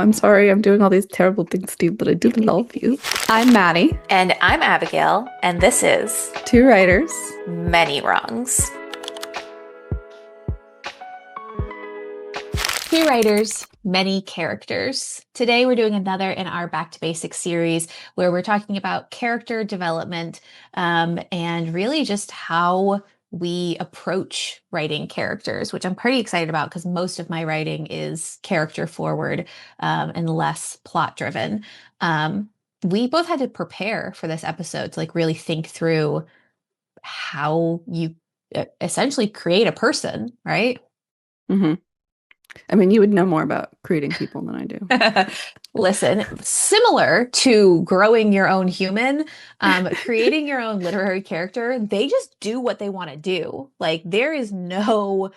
I'm sorry, I'm doing all these terrible things to you, but I do love you. I'm Maddie, And I'm Abigail, and this is two writers. Many Wrongs. Two writers, many characters. Today we're doing another in our Back to Basics series where we're talking about character development and really just how we approach writing characters, which I'm pretty excited about because most of my writing is character forward and less plot driven. We both had to prepare for this episode to like really think through how you essentially create a person, right? hmm I mean, you would know more about creating people than I do. Listen, similar to growing your own human, creating your own literary character, they just do what they want to do. Like there is no,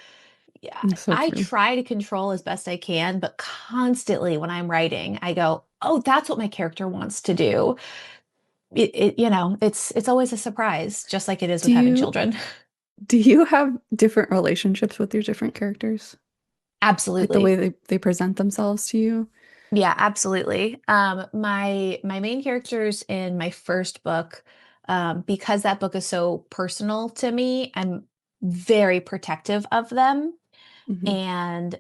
yeah, That's so I true. try to control as best I can, but constantly when I'm writing, I go, oh, that's what my character wants to do. It's always a surprise, just like it is Do with having you children. do you have different relationships with your different characters? Like the way Absolutely. they present themselves to you? Yeah, absolutely. My main characters in my first book, because that book is so personal to me, I'm very protective of them. hmm And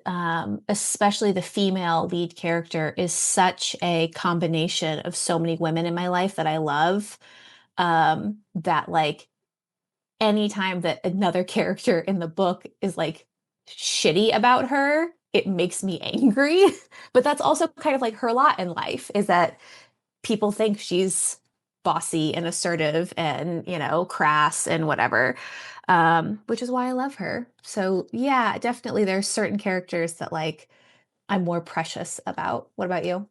especially the female lead character is such a combination of so many women in my life that I love. That like anytime that another character in the book is like shitty about her, it makes me angry. But that's also kind of like her lot in life is that people think she's bossy and assertive and, crass and whatever. Which is why I love her. So yeah, definitely there's certain characters that like I'm more precious about. What about you?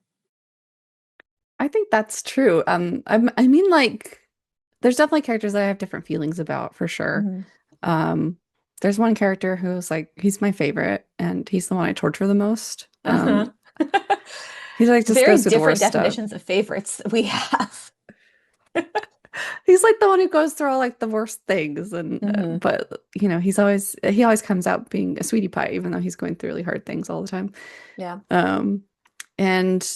I think that's true. I mean, like, there's definitely characters that I have different feelings about for sure. Mhm. Um, there's one character who's like, he's my favorite, and he's the one I torture the most. Uh-huh. He's like just Very goes through the different worst stuff. definitions of favorites that we have. He's like the one who goes through all like the worst things, and Hmm. but he always comes out being a sweetie pie, even though he's going through really hard things all the time. Yeah. Um, and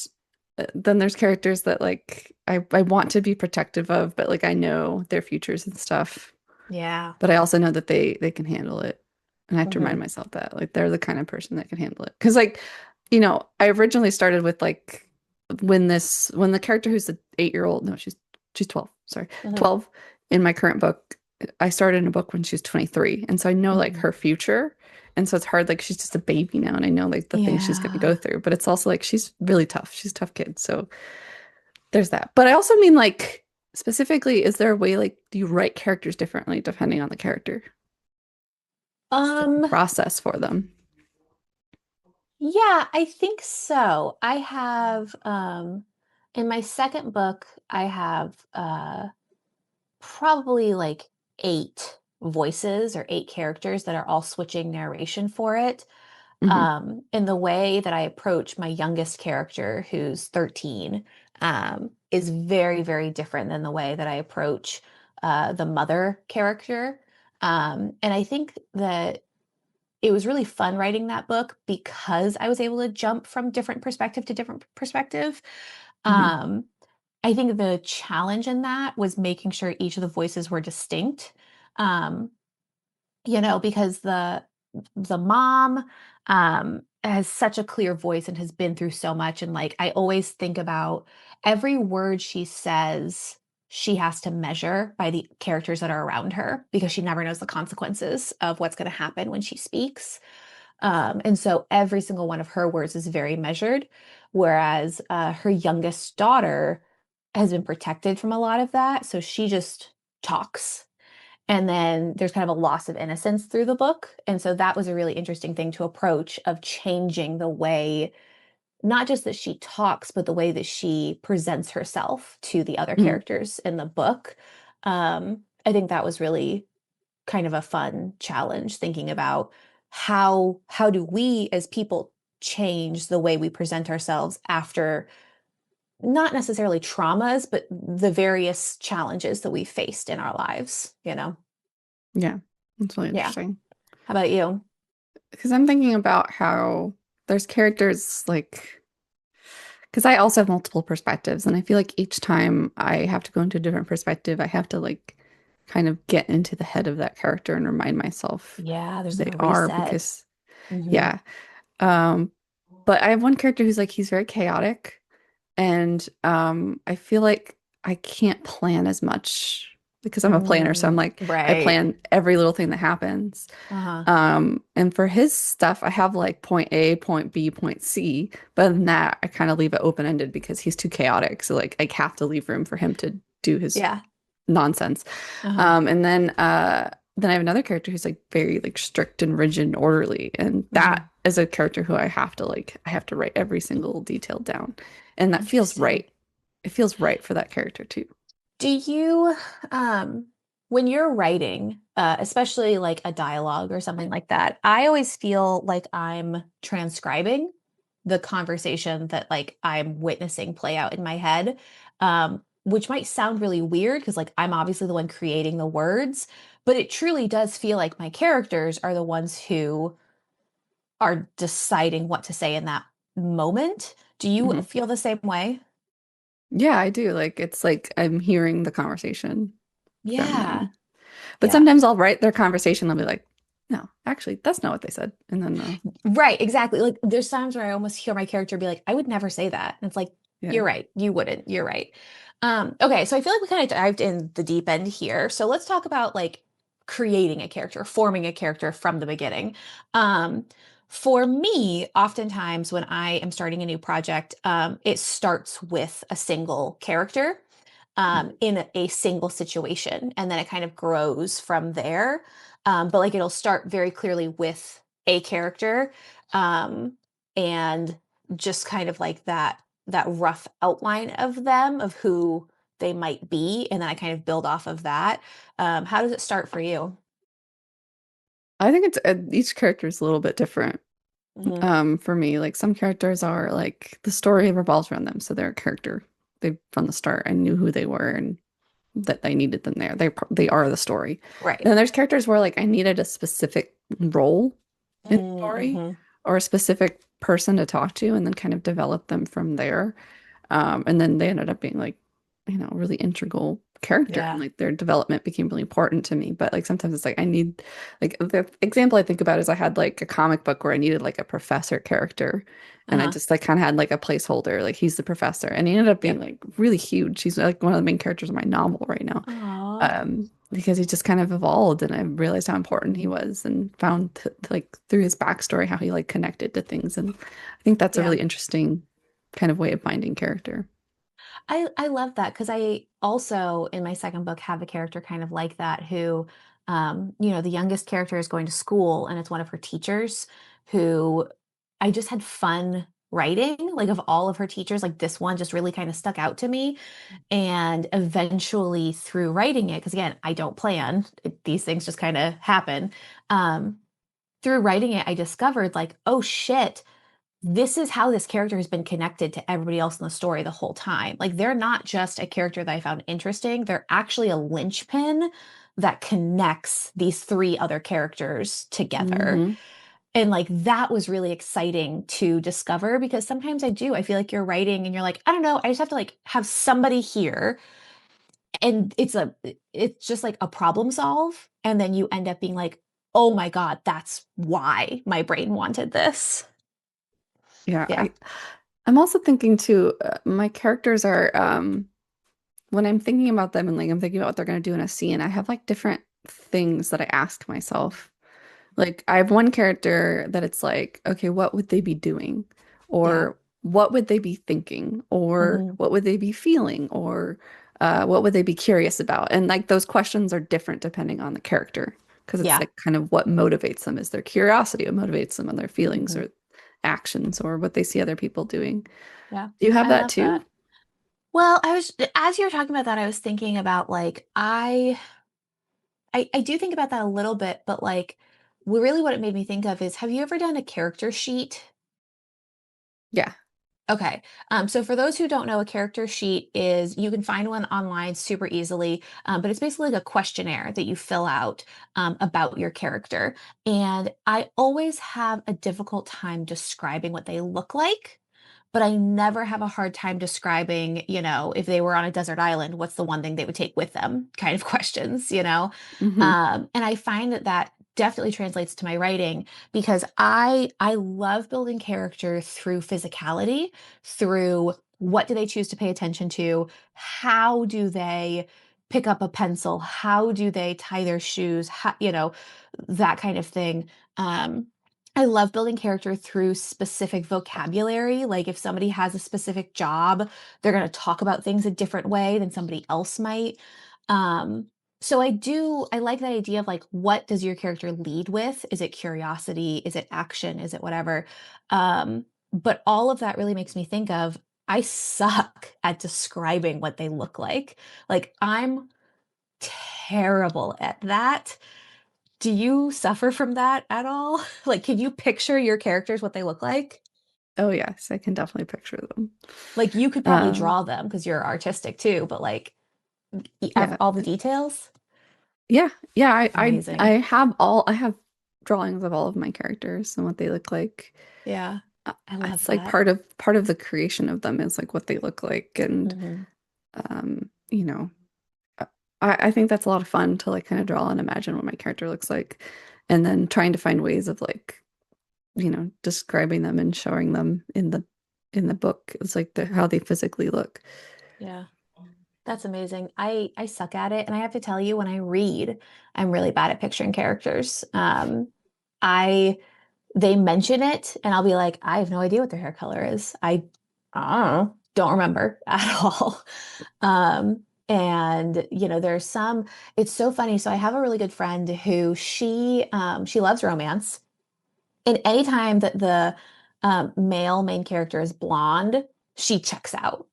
then there's characters that like I want to be protective of, but like I know their futures and stuff. Yeah. But I also know that they can handle it. And I have to remind Hmm. myself that like they're the kind of person that can handle it. Because like, I originally started with like when the character who's the 8-year-old, no, she's 12, sorry, Hmm. 12 in my current book. I started in a book when she was 23. And so I know like Hmm. her future. And so it's hard, like she's just a baby now, and I know like the things she's gonna go Yeah. through. But it's also like she's really tough. She's a tough kid. So there's that. But I also mean like specifically, is there a way like do you write characters differently depending on the character? Like Um, process for them. yeah, I think so. I have in my second book, I have probably like eight voices or eight characters that are all switching narration for it. hmm In the way that I approach my youngest character, who's 13, is very, very different than the way that I approach the mother character. And I think that it was really fun writing that book because I was able to jump from different perspective to different perspective. hmm Um, I think the challenge in that was making sure each of the voices were distinct. Um, because the mom has such a clear voice and has been through so much, and like I always think about every word she says she has to measure by the characters that are around her because she never knows the consequences of what's going to happen when she speaks. And so every single one of her words is very measured, whereas her youngest daughter has been protected from a lot of that, so she just talks, and then there's kind of a loss of innocence through the book. And so that was a really interesting thing to approach of changing the way, not just that she talks, but the way that she presents herself to the other hmm characters in the book. I think that was really kind of a fun challenge thinking about how do we as people change the way we present ourselves after not necessarily traumas, but the various challenges that we faced in our lives. Yeah, that's really Yeah. interesting. How about you? Because I'm thinking about how there's characters like Because I also have multiple perspectives, and I feel like each time I have to go into a different perspective, I have to like kind of get into the head of that character and remind myself Yeah, who there's like they a are reset. because Hmm. yeah. Um, but I have one character who's like he's very chaotic, and I feel like I can't plan as much because I'm a planner, so I'm Mm, like I right. plan every little thing that happens. Uh-huh. And for his stuff, I have like point A, point B, point C. But other than that, I kind of leave it open-ended because he's too chaotic. So like I have to leave room for him to do his Yeah. nonsense. Uh-huh. And then I have another character who's like very like strict and rigid and orderly. And that Hmm. is a character who I have to write every single detail down. And that feels Interesting. right. It feels right for that character too. Do you, when you're writing, especially like a dialogue or something like that, I always feel like I'm transcribing the conversation that like I'm witnessing play out in my head, which might sound really weird because like I'm obviously the one creating the words, but it truly does feel like my characters are the ones who are deciding what to say in that moment. Do you Mhm. feel the same way? Yeah, I do. Like it's like I'm hearing the conversation from Yeah. them. But Yeah. sometimes I'll write their conversation. They'll be like, no, actually, that's not what they said. And then, Right, exactly. Like there's times where I almost hear my character be like, I would never say that. And it's like, yeah. you're right. You wouldn't. You're right. Okay, so I feel like we kind of dived in the deep end here. So let's talk about like creating a character, forming a character from the beginning. Um, for me, oftentimes when I am starting a new project, it starts with a single character in a single situation, and then it kind of grows from there. But like it'll start very clearly with a character, um, and just kind of like that rough outline of them of who they might be, and then I kind of build off of that. How does it start for you? I think it's each character is a little bit different. Hmm. For me, like some characters are like the story revolves around them. So they're a character. They from the start, I knew who they were and that I needed them there. They are the story. Right. And then there's characters where like I needed a specific role in the story Mm-hmm. or a specific person to talk to and then kind of develop them from there. And then they ended up being like, really integral character and Yeah. like their development became really important to me. But like sometimes it's like I need like the example I think about is I had like a comic book where I needed like a professor character and I Uh-huh. just like kind of had like a placeholder, like he's the professor. And he ended up being Yep. like really huge. He's like one of the main characters of my novel right now. Aw. Because he just kind of evolved and I realized how important he was and found like through his backstory how he like connected to things. And I think that's a Yeah. really interesting kind of way of finding character. I love that because I also in my second book have a character kind of like that who, the youngest character is going to school and it's one of her teachers who I just had fun writing. Like of all of her teachers, like this one just really kind of stuck out to me. And eventually through writing it, because again, I don't plan, these things just kind of happen. Um, Through writing it, I discovered like, oh shit, this is how this character has been connected to everybody else in the story the whole time. Like they're not just a character that I found interesting, they're actually a linchpin that connects these three other characters together. Hmm. And like that was really exciting to discover because sometimes I feel like you're writing and you're like, I don't know, I just have to like have somebody here and it's just like a problem solve and then you end up being like, "Oh my god, that's why my brain wanted this." Yeah, Yeah. I'm also thinking too, my characters are when I'm thinking about them and like I'm thinking about what they're gonna do in a scene, I have like different things that I ask myself. Like I have one character that it's like, okay, what would they be doing? Yeah. Or what would they be thinking? Or Mhm. what would they be feeling? Or what would they be curious about? And like those questions are different depending on the character because it's Yeah. like kind of what motivates them is their curiosity, what motivates them and their feelings Mhm. or actions or what they see other people doing. Yeah. Do you have I that love too? that. Well, I was as you were talking about that, I was thinking about like I do think about that a little bit, but like really what it made me think of is have you ever done a character sheet? Yeah. Okay. So for those who don't know, a character sheet is you can find one online super easily, but it's basically like a questionnaire that you fill out about your character. And I always have a difficult time describing what they look like, but I never have a hard time describing, if they were on a desert island, what's the one thing they would take with them kind of questions. Hmm. And I find that that definitely translates to my writing because I love building character through physicality, through what do they choose to pay attention to, how do they pick up a pencil, how do they tie their shoes, that kind of thing. I love building character through specific vocabulary. Like if somebody has a specific job, they're going to talk about things a different way than somebody else might. Um, so I like that idea of like, what does your character lead with? Is it curiosity? Is it action? Is it whatever? But all of that really makes me think of, I suck at describing what they look like. Like I'm terrible at that. Do you suffer from that at all? Like, can you picture your characters, what they look like? Oh yes, I can definitely picture them. Like, you could probably Um, draw them because you're artistic too, but like, yeah, all the details? yeah, yeah. I Amazing. have I have drawings of all of my characters and what they look like. Yeah, I love It's like that. part of the creation of them is like what they look like, and Hmm. you know, I I think that's a lot of fun to like kind of draw and imagine what my character looks like, and then trying to find ways of like describing them and showing them in the book is like how they physically look. Yeah, that's amazing. I suck at it, and I have to tell you, when I read, I'm really bad at picturing characters. I They mention it, and I'll be like, I have no idea what their hair color is. Don't remember at all. And there's it's so funny. So I have a really good friend who she loves romance. And anytime that the male main character is blonde, she checks out.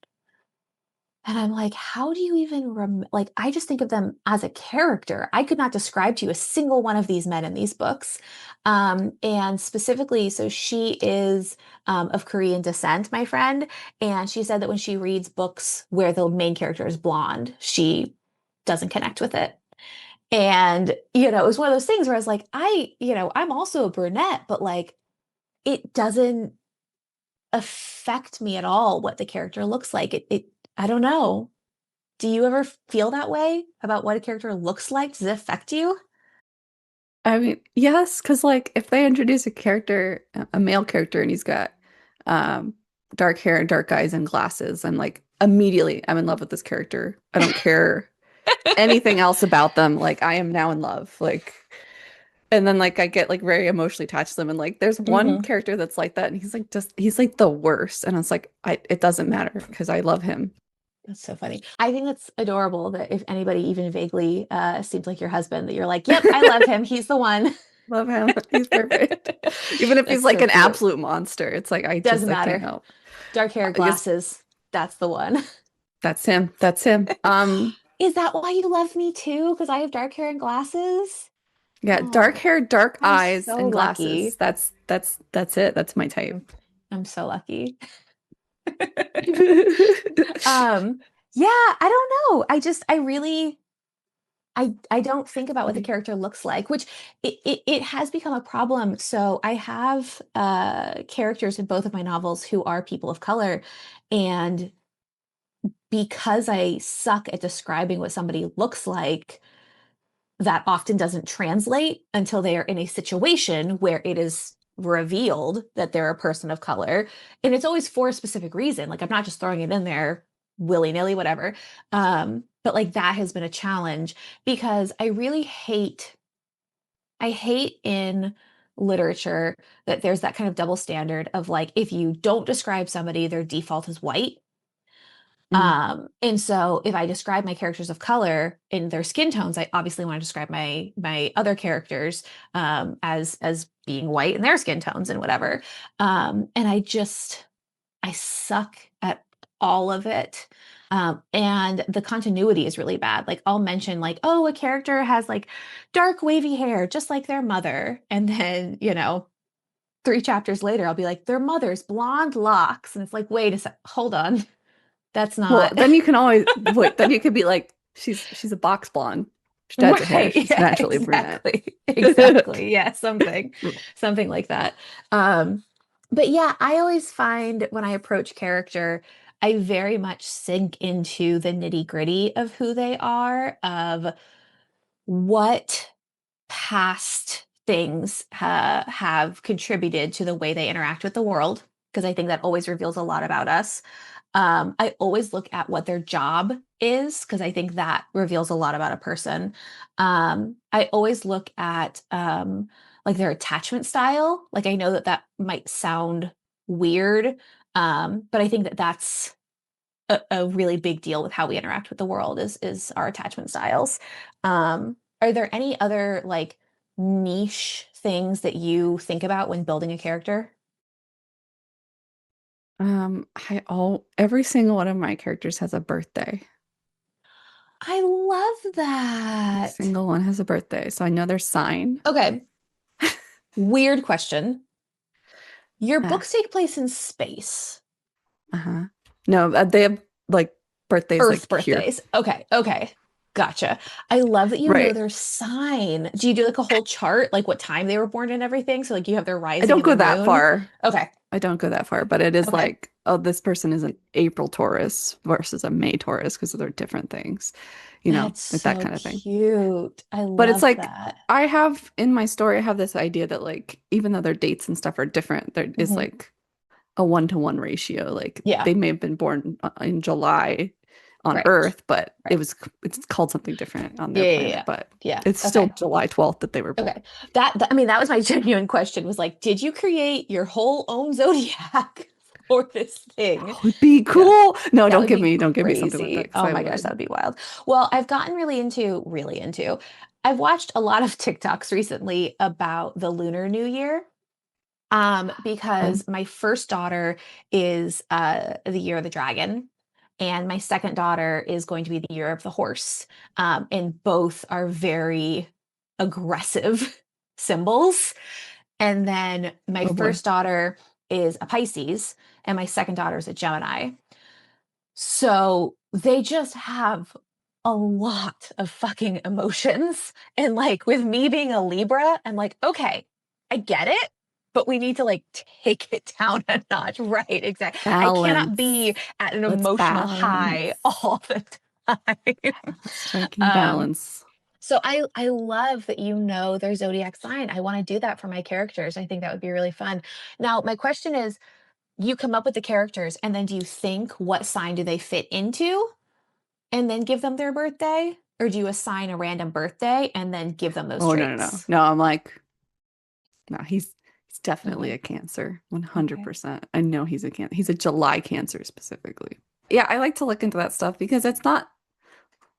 And I'm like, how do you even like, I just think of them as a character. I could not describe to you a single one of these men in these books. And specifically, so she is of Korean descent, my friend. And she said that when she reads books where the main character is blonde, she doesn't connect with it. And, it was one of those things where I was like, I'm also a brunette, but like, it doesn't affect me at all what the character looks like. I don't know. Do you ever feel that way about what a character looks like? Does it affect you? I mean, yes, because like if they introduce a character, a male character, and he's got um dark hair and dark eyes and glasses, I'm like immediately I'm in love with this character. I don't care anything else about them. Like I am now in love. Like and then like I get like very emotionally attached to them. And like there's one Hmm. character that's like that, and he's like the worst. And it's like it doesn't matter because I love him. That's so funny. I think that's adorable that if anybody even vaguely seems like your husband, that you're like, yep, I love him. He's the one. Love him. He's perfect. Even if he's That's like so an cute. absolute monster, it's like Doesn't I can't matter. help. Dark hair, I guess glasses. That's the one. that's him. That's him. Is that why you love me too? Because I have dark hair and glasses? Yeah, dark Oh, hair, dark I'm eyes, so and glasses. lucky. That's it. That's my type. I'm, I'm so lucky. Um, yeah, I don't know. I really I don't think about what the character looks like, which it has become a problem. So I have characters in both of my novels who are people of color, and because I suck at describing what somebody looks like, that often doesn't translate until they are in a situation where it is revealed that they're a person of color. And it's always for a specific reason. Like I'm not just throwing it in there willy-nilly, whatever. But like that has been a challenge because I hate in literature that there's that kind of double standard of like if you don't describe somebody, their default is white. Mm. And so if I describe my characters of color in their skin tones, I obviously want to describe my other characters as being white in their skin tones and whatever. And I suck at all of it. And the continuity is really bad. Like I'll mention like, oh, a character has like dark wavy hair, just like their mother. And then, 3 chapters later, I'll be like, their mother's blonde locks. And it's like, wait a sec, hold on. That's Well, not then you can always wait. Then you could be like, she's a box blonde. She dyes her hair. right. She's Yeah, naturally a brunette. exactly. Exactly. Yeah, something like that. Um, But yeah, I always find when I approach character, I very much sink into the nitty-gritty of who they are, of what past things have contributed to the way they interact with the world, because I think that always reveals a lot about us. I always look at what their job is because I think that reveals a lot about a person. I always look at like their attachment style. Like I know that that might sound weird, but I think that that's a really big deal with how we interact with the world is our attachment styles. Are there any other like niche things that you think about when building a character? Every single one of my characters has a birthday. I love Every that. single one has a birthday, so I know their sign. Okay, weird question. Your Ah, books take place in space. uh-huh. No, they have like birthdays Earth like here. birthdays. Okay, okay. Gotcha. I love that you know Right. their sign. Do you do like a whole chart, like what time they were born and everything? So like you have their I rising don't and go their that moon? far. Okay, I don't go that far, but it is okay. like, oh, this person is an April Taurus versus a May Taurus because they're different things, That's like that so kind of thing. cute. I But it's love like that. I have in my story, I have this idea that like even though their dates and stuff are different, there is Hmm. like a 1-to-1 ratio. Like Yeah, they may have been born in July on right, Earth, but right. it's called something different on Yeah, their yeah, planet, yeah. but Yeah. it's still Okay. July 12th that they were born. Okay. I mean, that was my genuine question was like, did you create your whole own zodiac for this thing? That would be Yeah. cool. No, That would be don't give me something like that crazy. because Oh I my gosh, that would. would be wild. Well, I've gotten really into, I've watched a lot of TikToks recently about the Lunar New Year. Fun. Because my first daughter is the year of the dragon, and my second daughter is going to be the year of the horse. And both are very aggressive symbols. And then my Oh boy. first daughter is a Pisces, and my second daughter is a Gemini. So they just have a lot of fucking emotions. And like with me being a Libra, I'm like, okay, I get it, but we need to like take it down a notch. Right, exactly. I cannot Balance. be at an Let's emotional high balance. all the time. Striking um, balance. so I love that you know their zodiac sign. I want to do that for my characters. I think that would be really fun. Now, my question is, you come up with the characters and then do you think what sign do they fit into and then give them their birthday? Or do you assign a random birthday and then give them those Oh no, no, no. traits? No, I'm like, no, he's definitely Okay. a Cancer. Okay. 100%. I know he's a Cancer. He's a July Cancer specifically. Yeah, I like to look into that stuff because it's not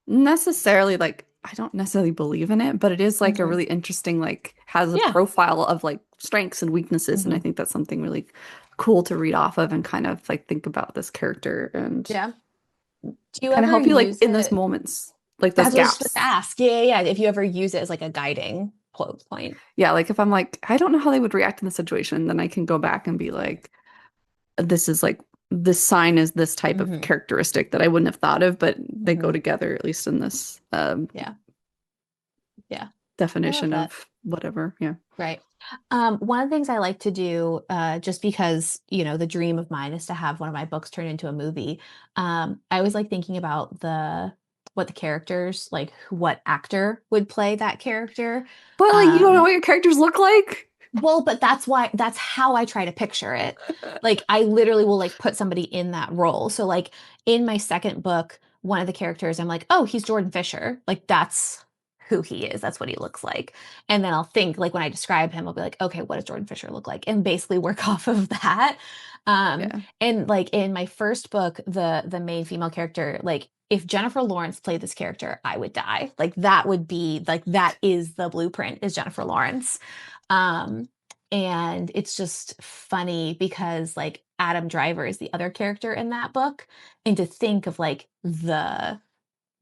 necessarily like I don't necessarily believe in it, but it is like a Hmm. really interesting, like has a Yeah. profile of like strengths and weaknesses. And I Hmm. think that's something really cool to read off of and kind of like think about this character and Yeah. Do you kind of ever help you like use in those it? moments, like those That's what I was just gaps. gonna ask. Yeah, yeah, yeah. If you ever use it as like a guiding point. Yeah, like if I'm like, I don't know how they would react in the situation, then I can go back and be like, this is like this sign is this type of Hmm. characteristic that I wouldn't have thought of, but they go Hmm. together at least in this Yeah. Yeah. I love definition that. of whatever. Yeah. Right. One of the things I like to do, just because, the dream of mine is to have one of my books turned into a movie. I always like thinking about what the characters, like what actor would play that character. But like you don't know Um, what your characters look like? well, but that's how I try to picture it. Like I literally will like put somebody in that role. So like in my second book, one of the characters, I'm like, oh, he's Jordan Fisher. Like that's who he is. That's what he looks like. And then I'll think like when I describe him, I'll be like, okay, what does Jordan Fisher look like? And basically work off of that. Yeah. And like in my first book, the main female character, like if Jennifer Lawrence played this character, I would die. Like that would be like that is the blueprint is Jennifer Lawrence. Um, and it's just funny because like Adam Driver is the other character in that book. And to think of like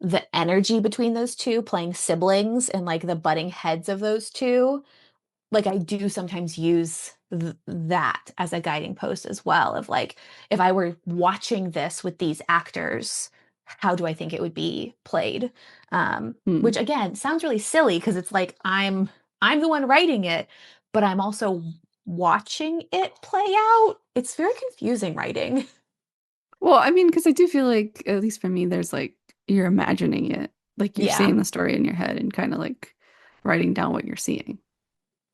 the energy between those two playing siblings and like the butting heads of those two, like I do sometimes use that as a guiding post as well of like if I were watching this with these actors, how do I think it would be played? Hmm. Which again sounds really silly because it's like I'm the one writing it, but I'm also watching it play out, it's very confusing writing. Well, I mean, because I do feel like, at least for me, there's like you're imagining it, like you're Yeah. seeing the story in your head and kind of like writing down what you're seeing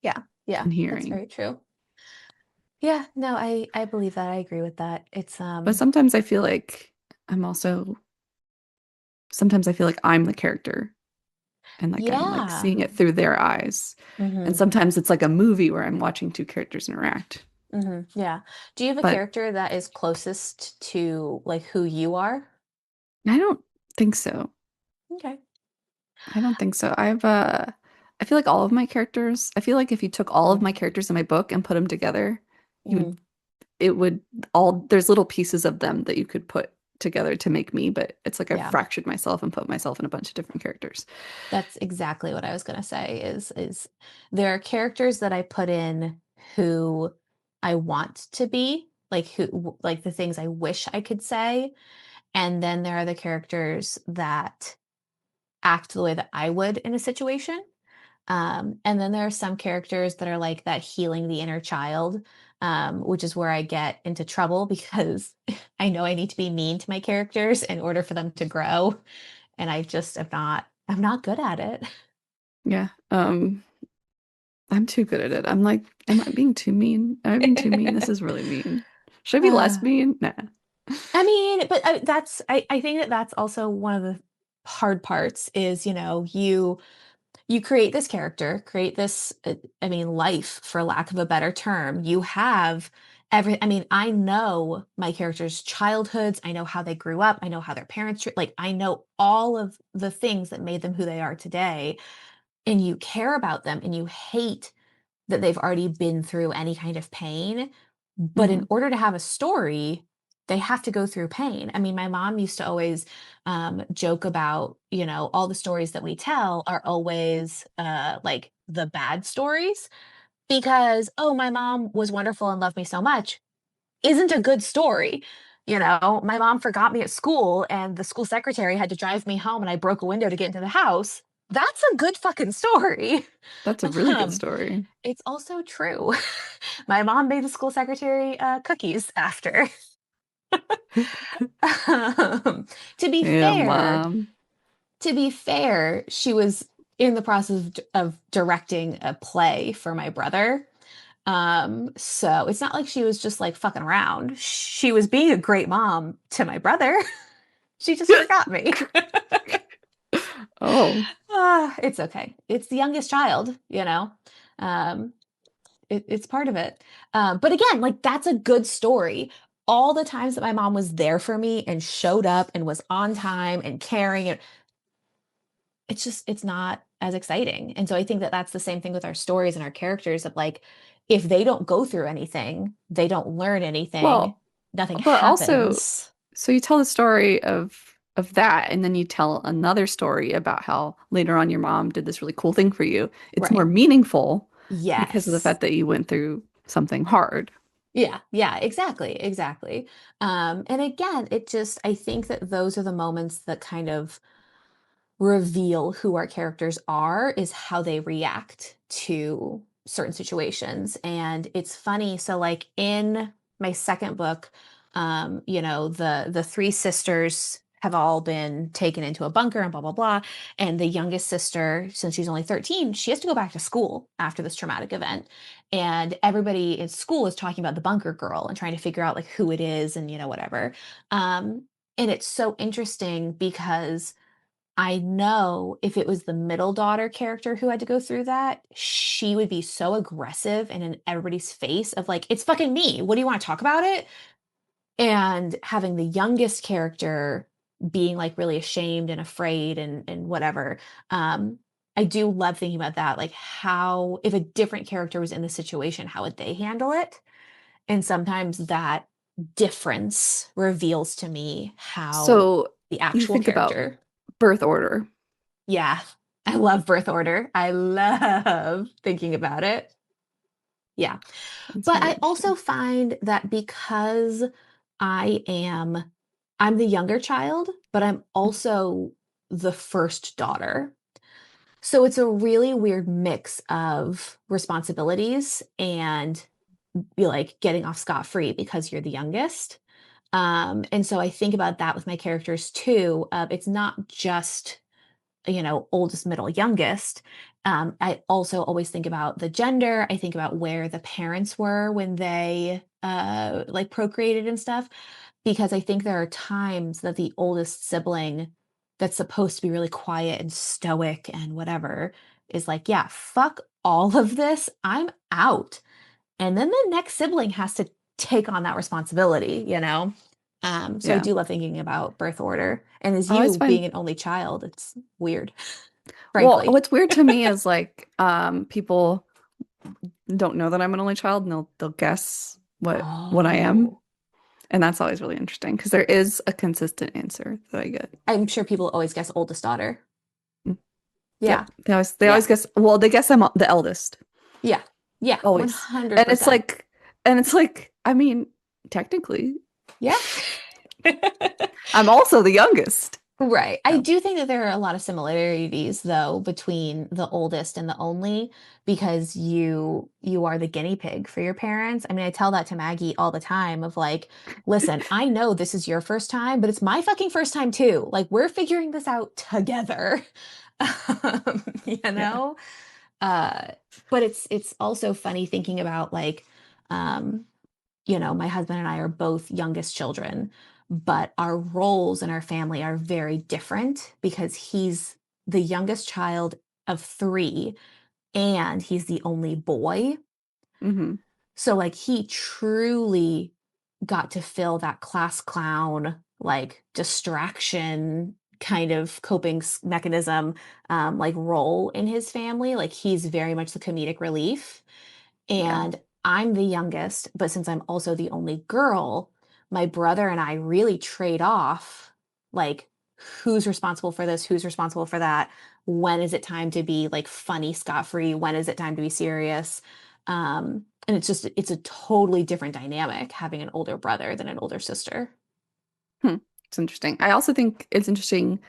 Yeah. Yeah. and That's hearing. very true. Yeah, no, I believe that. I agree with that. It's But sometimes I feel like I'm also, sometimes I feel like I'm the character and like I'm like yeah. seeing it through their eyes. And Mhm. sometimes it's like a movie where I'm watching two characters interact. Mhm. Yeah. Do you have a But character that is closest to like who you are? I don't think so. Okay. I don't think so. I feel like all of my characters, I feel like if you took all of Mhm. my characters in my book and put them together, you would Mhm. it would all there's little pieces of them that you could put together to make me, but it's like I've Yeah. fractured myself and put myself in a bunch of different characters. That's exactly what I was gonna say is there are characters that I put in who I want to be, like like the things I wish I could say, and then there are the characters that act the way that I would in a situation. And then there are some characters that are like that healing the inner child, which is where I get into trouble because I know I need to be mean to my characters in order for them to grow, and I just I'm not good at Yeah. I'm too good at it. I'm like, am I being too mean? Am I being too mean? This it. is really mean. Should I be less mean? Nah. I mean, but I think that that's also one of the hard parts is, you create this character, create this, I mean, life for lack of a better term. You have I mean, I know my characters' childhoods. I know how they grew up. I know how their parents, like, I know all of the things that made them who they are today. And you care about them and you hate that they've already been through any kind of pain. But in Hmm. order to have a story, they have to go through pain. I mean, my mom used to always joke about, all the stories that we tell are always like the bad stories because, oh, my mom was wonderful and loved me so much isn't a good story. My mom forgot me at school and the school secretary had to drive me home and I broke a window to get into the house. That's a good fucking story. That's a really good Um, story. it's also true. My mom made the school secretary, cookies after. Um, to be Yeah, fair mom. she was in the process of directing a play for my brother. So it's not like she was just, like, fucking around. She was being a great mom to my brother. She just forgot me. Oh, It's okay. It's the youngest child, you know? Um it's part of it. But again, like that's a good story. All the times that my mom was there for me and showed up and was on time and caring, and it's not as exciting. And so I think that that's the same thing with our stories and our characters of like, if they don't go through anything, they don't learn anything, well, nothing but also, happens. so you tell the story of that, and then you tell another story about how later on your mom did this really cool thing for you. It's more Right. meaningful because of the Yes. fact that you went through something hard. Yeah, yeah, exactly, exactly. And again, I think that those are the moments that kind of reveal who our characters are is how they react to certain situations. And it's funny, so like in my second book, the three sisters have all been taken into a bunker and blah blah blah, and the youngest sister, since she's only 13, she has to go back to school after this traumatic event, and everybody in school is talking about the bunker girl and trying to figure out like who it is and whatever. um and it's so interesting because I know if it was the middle daughter character who had to go through that, she would be so aggressive and in everybody's face of like, "It's fucking me. What do you wanna talk about it?" And having the youngest character being, like, really ashamed and afraid and whatever. Um, I do love thinking about that, like, how if a different character was in the situation, how would they handle it? And sometimes that difference reveals to me how So the you actual think about character. birth order. Yeah, I love birth order. I love thinking about it. Yeah. That's But really I also interesting. find that because I am I'm the younger child, but I'm also the first daughter. So it's a really weird mix of responsibilities and be like getting off scot-free because you're the youngest. And so I think about that with my characters too. It's not just, oldest, middle, youngest. I also always think about the gender. I think about where the parents were when they like procreated and stuff, because I think there are times that the oldest sibling that's supposed to be really quiet and stoic and whatever is like, yeah, fuck all of this. I'm out. And then the next sibling has to take on that responsibility. So I Yeah. do love thinking about birth order. And as I always you find being an only child, it's weird, well, frankly. what's weird to me is like people don't know that I'm an only child and they'll guess what I am. Oh, And that's always really interesting because there is a consistent answer that I get. I'm sure people always guess oldest daughter. Mm. Yeah. Yep. They always Yeah. guess, well, they guess I'm the eldest. Yeah. Yeah. Always. And it's 100%. like and it's like, I mean, technically, Yeah. I'm also the youngest. Right. I No. do think that there are a lot of similarities though between the oldest and the only, because you are the guinea pig for your parents. I mean, I tell that to Maggie all the time of like, listen, I know this is your first time, but it's my fucking first time too. Like we're figuring this out together. You Yeah. know? Uh but it's also funny thinking about like um my husband and I are both youngest children, but our roles in our family are very different because he's the youngest child of three and he's the only boy. Hmm. So, like, he truly got to fill that class clown, like, distraction kind of coping mechanism, like, role in his family. Like, he's very much the comedic relief. Yeah. And I'm the youngest, but since I'm also the only girl, my brother and I really trade off like who's responsible for this, who's responsible for that. When is it time to be like funny, scot-free? When is it time to be serious? And it's a totally different dynamic having an older brother than an older sister. Hmm. It's interesting. I also think it's interesting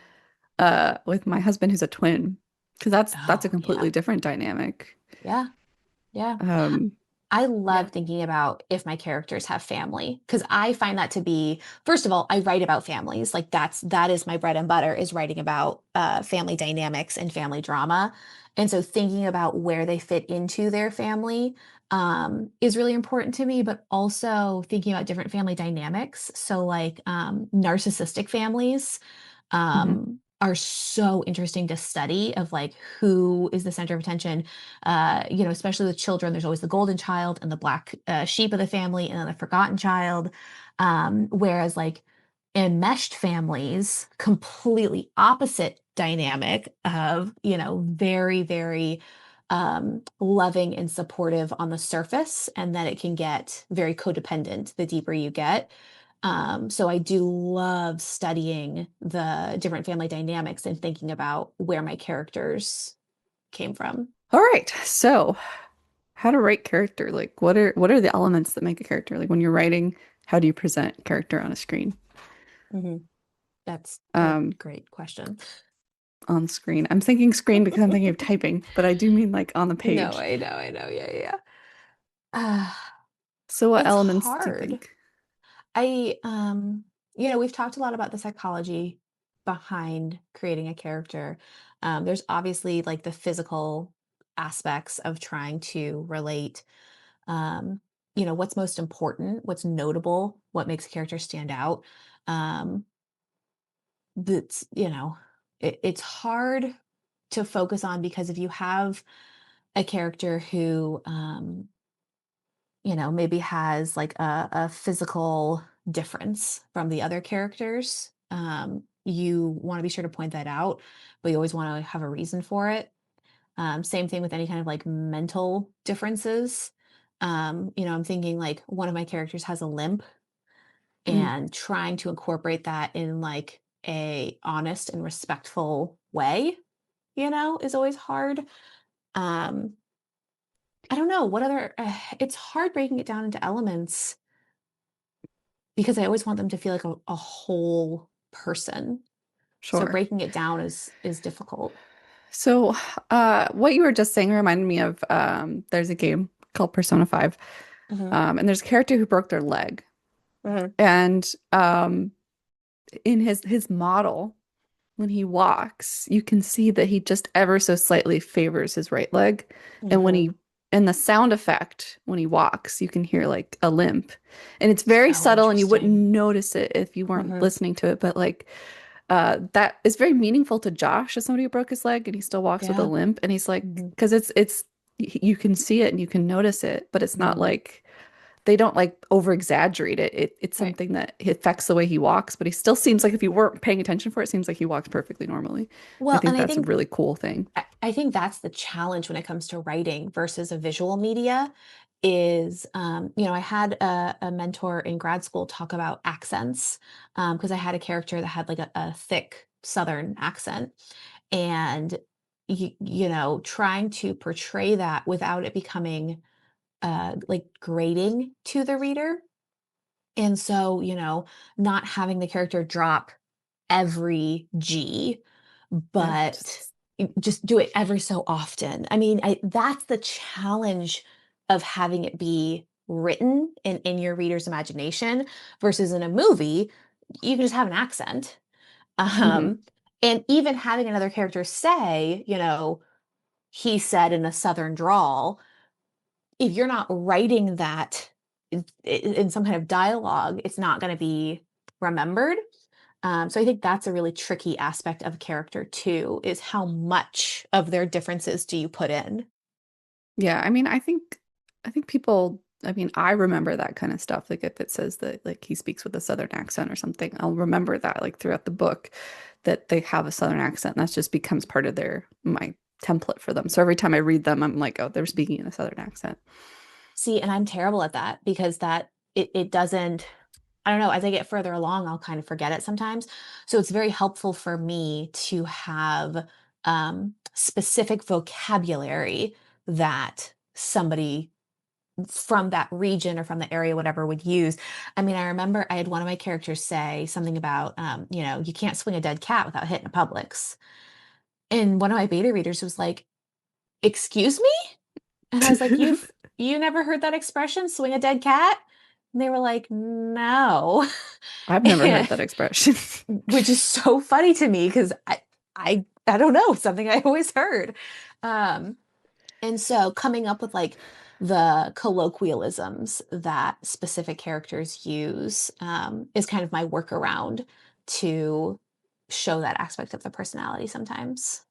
with my husband who's a twin because that's a Oh, completely yeah. different dynamic. Yeah. Yeah. Um I yeah. love thinking about if my characters have family because I find that to be, first of all, I write about families. Like that is my bread and butter is writing about family dynamics and family drama. And so thinking about where they fit into their family is really important to me, but also thinking about different family dynamics. So like narcissistic families Hmm. are so interesting to study of like who is the center of attention. Especially with children, there's always the golden child and the black sheep of the family, and then the forgotten child. Whereas like enmeshed families, completely opposite dynamic of very very loving and supportive on the surface, and then it can get very codependent the deeper you get. So I do love studying the different family dynamics and thinking about where my characters came from. All right. So, how to write character? Like what are the elements that make a character? Like when you're writing, how do you present character on a screen? hmm That's a Um great question. on screen. I'm thinking screen because I'm thinking of typing, but I do mean like on the No, page. I know. Yeah, yeah. Uh, So what it's elements do you hard. think? We've talked a lot about the psychology behind creating a character. There's obviously like the physical aspects of trying to relate um, what's most important, what's notable, what makes a character stand out. Um, that's, it's hard to focus on because if you have a character who, maybe has like a physical difference from the other characters, you want to be sure to point that out, but you always want to have a reason for it. Same thing with any kind of like mental differences. I'm thinking like one of my characters has a limp Mm. and trying to incorporate that in like a honest and respectful way, is always hard. Um, I don't know what other, it's hard breaking it down into elements because I always want them to feel like a whole person. So Sure. breaking it down is difficult. So, what you were just saying reminded me of there's a game called Persona 5. Mhm. And there's a character who broke their leg. Mhm. And in his model, when he walks, you can see that he just ever so slightly favors his right leg. And when Mhm. he and the sound effect when he walks, you can hear like a limp. And it's very So subtle and you wouldn't interesting. notice it if you weren't Mhm. listening to it, but like that is very meaningful to Josh as somebody who broke his leg and he still walks with a Yeah. limp. And he's like, Mhm. because it's you can see it and you can notice it, but it's not Mhm. like they don't like over exaggerate it. It's Right. something that affects the way he walks, but he still seems like if you weren't paying attention for it, it seems like he walks perfectly normally. I Well, and think I that's a think really cool thing. I think that's the challenge when it comes to writing versus a visual media is, I had a mentor in grad school talk about accents because I had a character that had like a thick Southern accent. And, trying to portray that without it becoming like grating to the reader. And so, not having the character drop every G, Yeah, but just do it every so often. I mean, that's the challenge of having it be written in your reader's imagination versus in a movie, you can just have an accent. hmm Um, and even having another character say, he said in a Southern drawl, if you're not writing that in some kind of dialogue, it's not going to be remembered. So I think that's a really tricky aspect of a character too, is how much of their differences do you put in? Yeah, I mean, I think people, I mean, I remember that kind of stuff. Like if it says that like he speaks with a Southern accent or something, I'll remember that like throughout the book that they have a Southern accent. And that just becomes part of their my template for them. So every time I read them, I'm like, oh, they're speaking in a Southern accent. See, and I'm terrible at that because it doesn't, I don't know, as I get further along, I'll kind of forget it sometimes. So it's very helpful for me to have specific vocabulary that somebody from that region or from the area, whatever, would use. I mean, I remember I had one of my characters say something about, you can't swing a dead cat without hitting a Publix. And one of my beta readers was like, "Excuse me?" And I was like, you never heard that expression, swing a dead cat?" And they were like, "No." I've never heard And that expression. which is so funny to me because I don't know, something I always heard. Um, And so coming up with like the colloquialisms that specific characters use is kind of my workaround to show that aspect of the personality sometimes.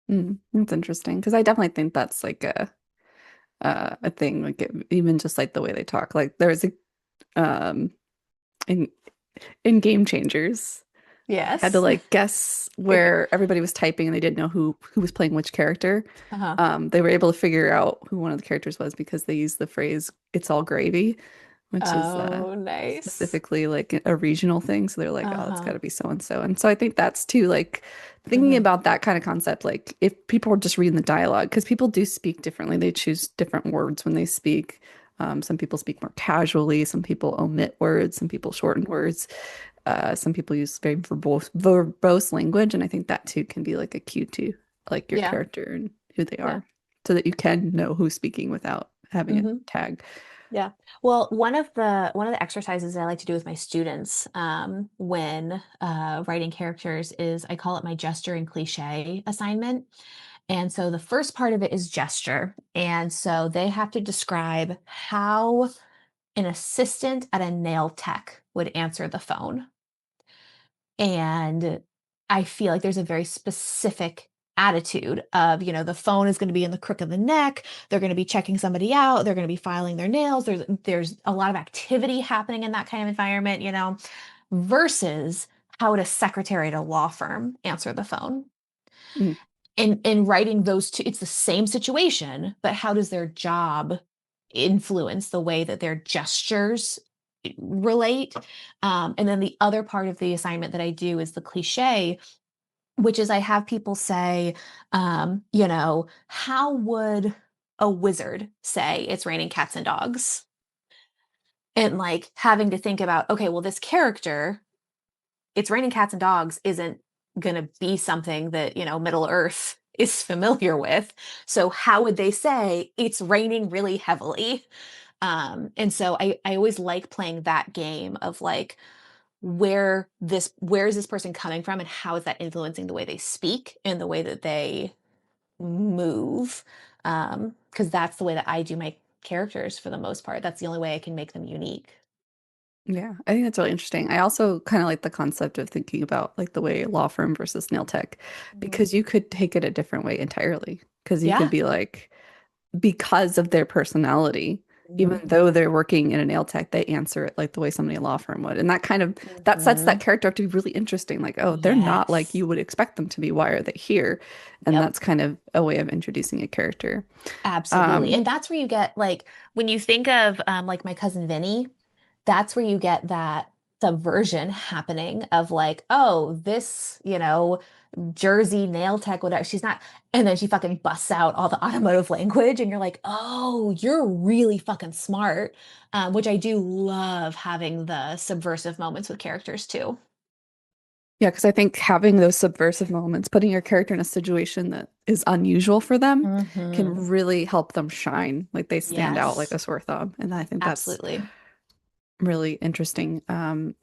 That's interesting because I definitely think that's like a thing like even just like the way they talk. Like there's a um in Game Changers. Had to Yes. like guess where everybody was typing and they didn't know who was playing which character. Uh-huh. They were able to figure out who one of the characters was because they used the phrase "it's all gravy," which is Oh, nice. specifically like a regional thing. So they're like, "Oh, it's got Uh-huh. to be so and so." And so I think that's too like thinking Hmm. about that kind of concept. Like if people are just reading the dialogue, because people do speak differently, they choose different words when they speak. Some people speak more casually, some people omit words, some people shorten words. Some people use very verbose language, and I think that too can be like a cue to like your Yeah. character and who they Yeah. are, so that you can know who's speaking without having a Hmm. tag. Yeah. Well, one of the exercises I like to do with my students when writing characters is I call it my gesture and cliche assignment. And so the first part of it is gesture. And so they have to describe how an assistant at a nail tech would answer the phone. And I feel like there's a very specific attitude of, the phone is going to be in the crook of the neck. They're going to be checking somebody out. They're going to be filing their nails. There's a lot of activity happening in that kind of environment, versus how would a secretary at a law firm answer the phone? Mm, In writing those two, it's the same situation, but how does their job influence the way that their gestures relate? And then the other part of the assignment that I do is the cliche, which is I have people say, how would a wizard say it's raining cats and dogs? And like having to think about, okay, well, this character, it's raining cats and dogs isn't going to be something that, Middle Earth is familiar with. So how would they say it's raining really heavily? And so I always like playing that game of like where is this person coming from and how is that influencing the way they speak and the way that they move. Because that's the way that I do my characters for the most part. That's the only way I can make them unique. Yeah, I think that's really interesting. I also kind of like the concept of thinking about like the way law firm versus nail tech, Mhm. because you could take it a different way entirely. Because you could Yeah. be like, because of their personality, even Mhm. though they're working in a nail tech, they answer it like the way somebody in a law firm would. And that kind of that sets that Mhm. character up to be really interesting. Like, oh, they're not like Yes. you would expect them to be. Why are they here? And Yep. that's kind of a way of introducing a character. Absolutely. Um, And that's where you get like when you think of like my cousin Vinny, that's where you get that subversion happening of like, oh, this, Jersey nail tech, whatever. She's not, and then she fucking busts out all the automotive language, and you're like, oh, you're really fucking smart. Which I do love having the subversive moments with characters too. yeah, because I think having those subversive moments, putting your character in a situation that is unusual for them, Hmm. can really help them shine. Like they stand out like Yes, a sore thumb. And I think that's absolutely. really interesting.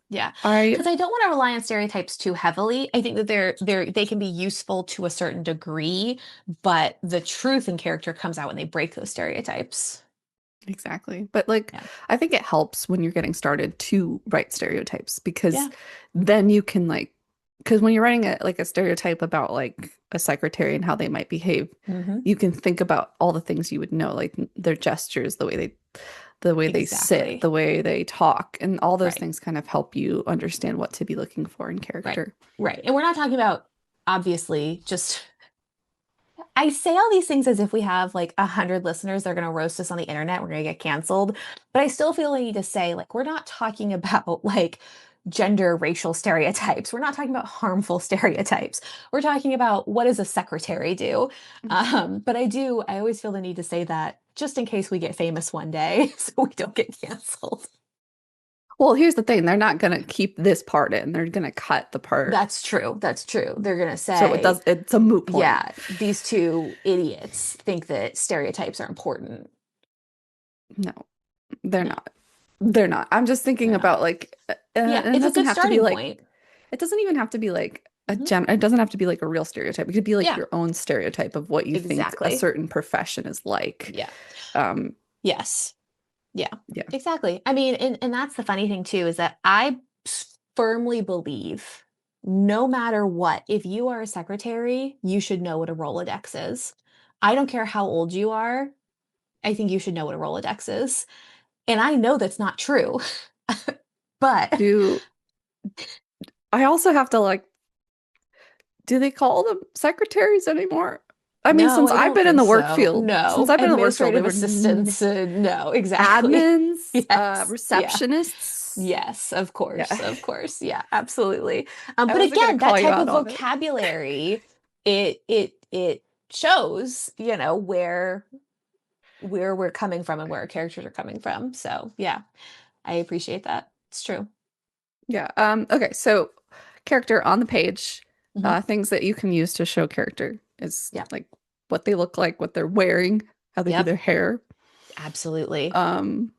Yeah, I because I don't want to rely on stereotypes too heavily. I think that they can be useful to a certain degree, but the truth in character comes out when they break those stereotypes. Exactly. But like, Yeah. I think it helps when you're getting started to write stereotypes because Yeah. then you can like, because when you're writing a like a stereotype about like a secretary and how they might behave, Hmm. you can think about all the things you would know, like their gestures, the way they sit, Exactly. the way they talk, and all those Right. things kind of help you understand what to be looking for in Right. character. Right. And we're not talking about obviously just I say all these things as if we have like 100 listeners. They're going to roast us on the internet. We're going to get canceled. But I still feel the need to say, like, we're not talking about like gender racial stereotypes. We're not talking about harmful stereotypes. We're talking about what does a secretary do? But I always feel the need to say that just in case we get famous one day so we don't get canceled. Well, here's the thing, they're not gonna keep this part in. They're gonna cut the part. That's true. That's true. They're going to So say, it's a moot point. yeah, these two idiots think that stereotypes are important. No, they're No, not. They're not. I'm just thinking they're not. about like, Yeah, and it it's a doesn't good have to be starting like, point. it doesn't even have to be like Mhm. it doesn't have to be like a real stereotype. It could be like Yeah, your own stereotype of what you think a exactly. certain profession is like. Yeah. Um, Yes. Yeah. yeah. Exactly. I mean, and that's the funny thing too is that firmly believe no matter what, if you are a secretary, you should know what a Rolodex is. I don't care how old you are. I think you should know what a Rolodex is. And I know that's not true. But Do I also have to like, do they call them secretaries anymore? I mean, no, since I I've don't been in think the work so. field, since No. I've been in the work field, they Administrative were assistants, no, exactly. admins, Yes. Yeah. receptionists. Yes, of Yeah. course, of course. Yeah, absolutely. I But wasn't gonna again, that call you type out of on it. vocabulary, it shows, where we're coming from and where our characters are coming from. So yeah, I appreciate that. It's true. Yeah. Okay. So character on the page, Hmm. things that you can use to show character is Yep. like what they look like, what they're wearing, how they do Yep. their hair. Absolutely. Um,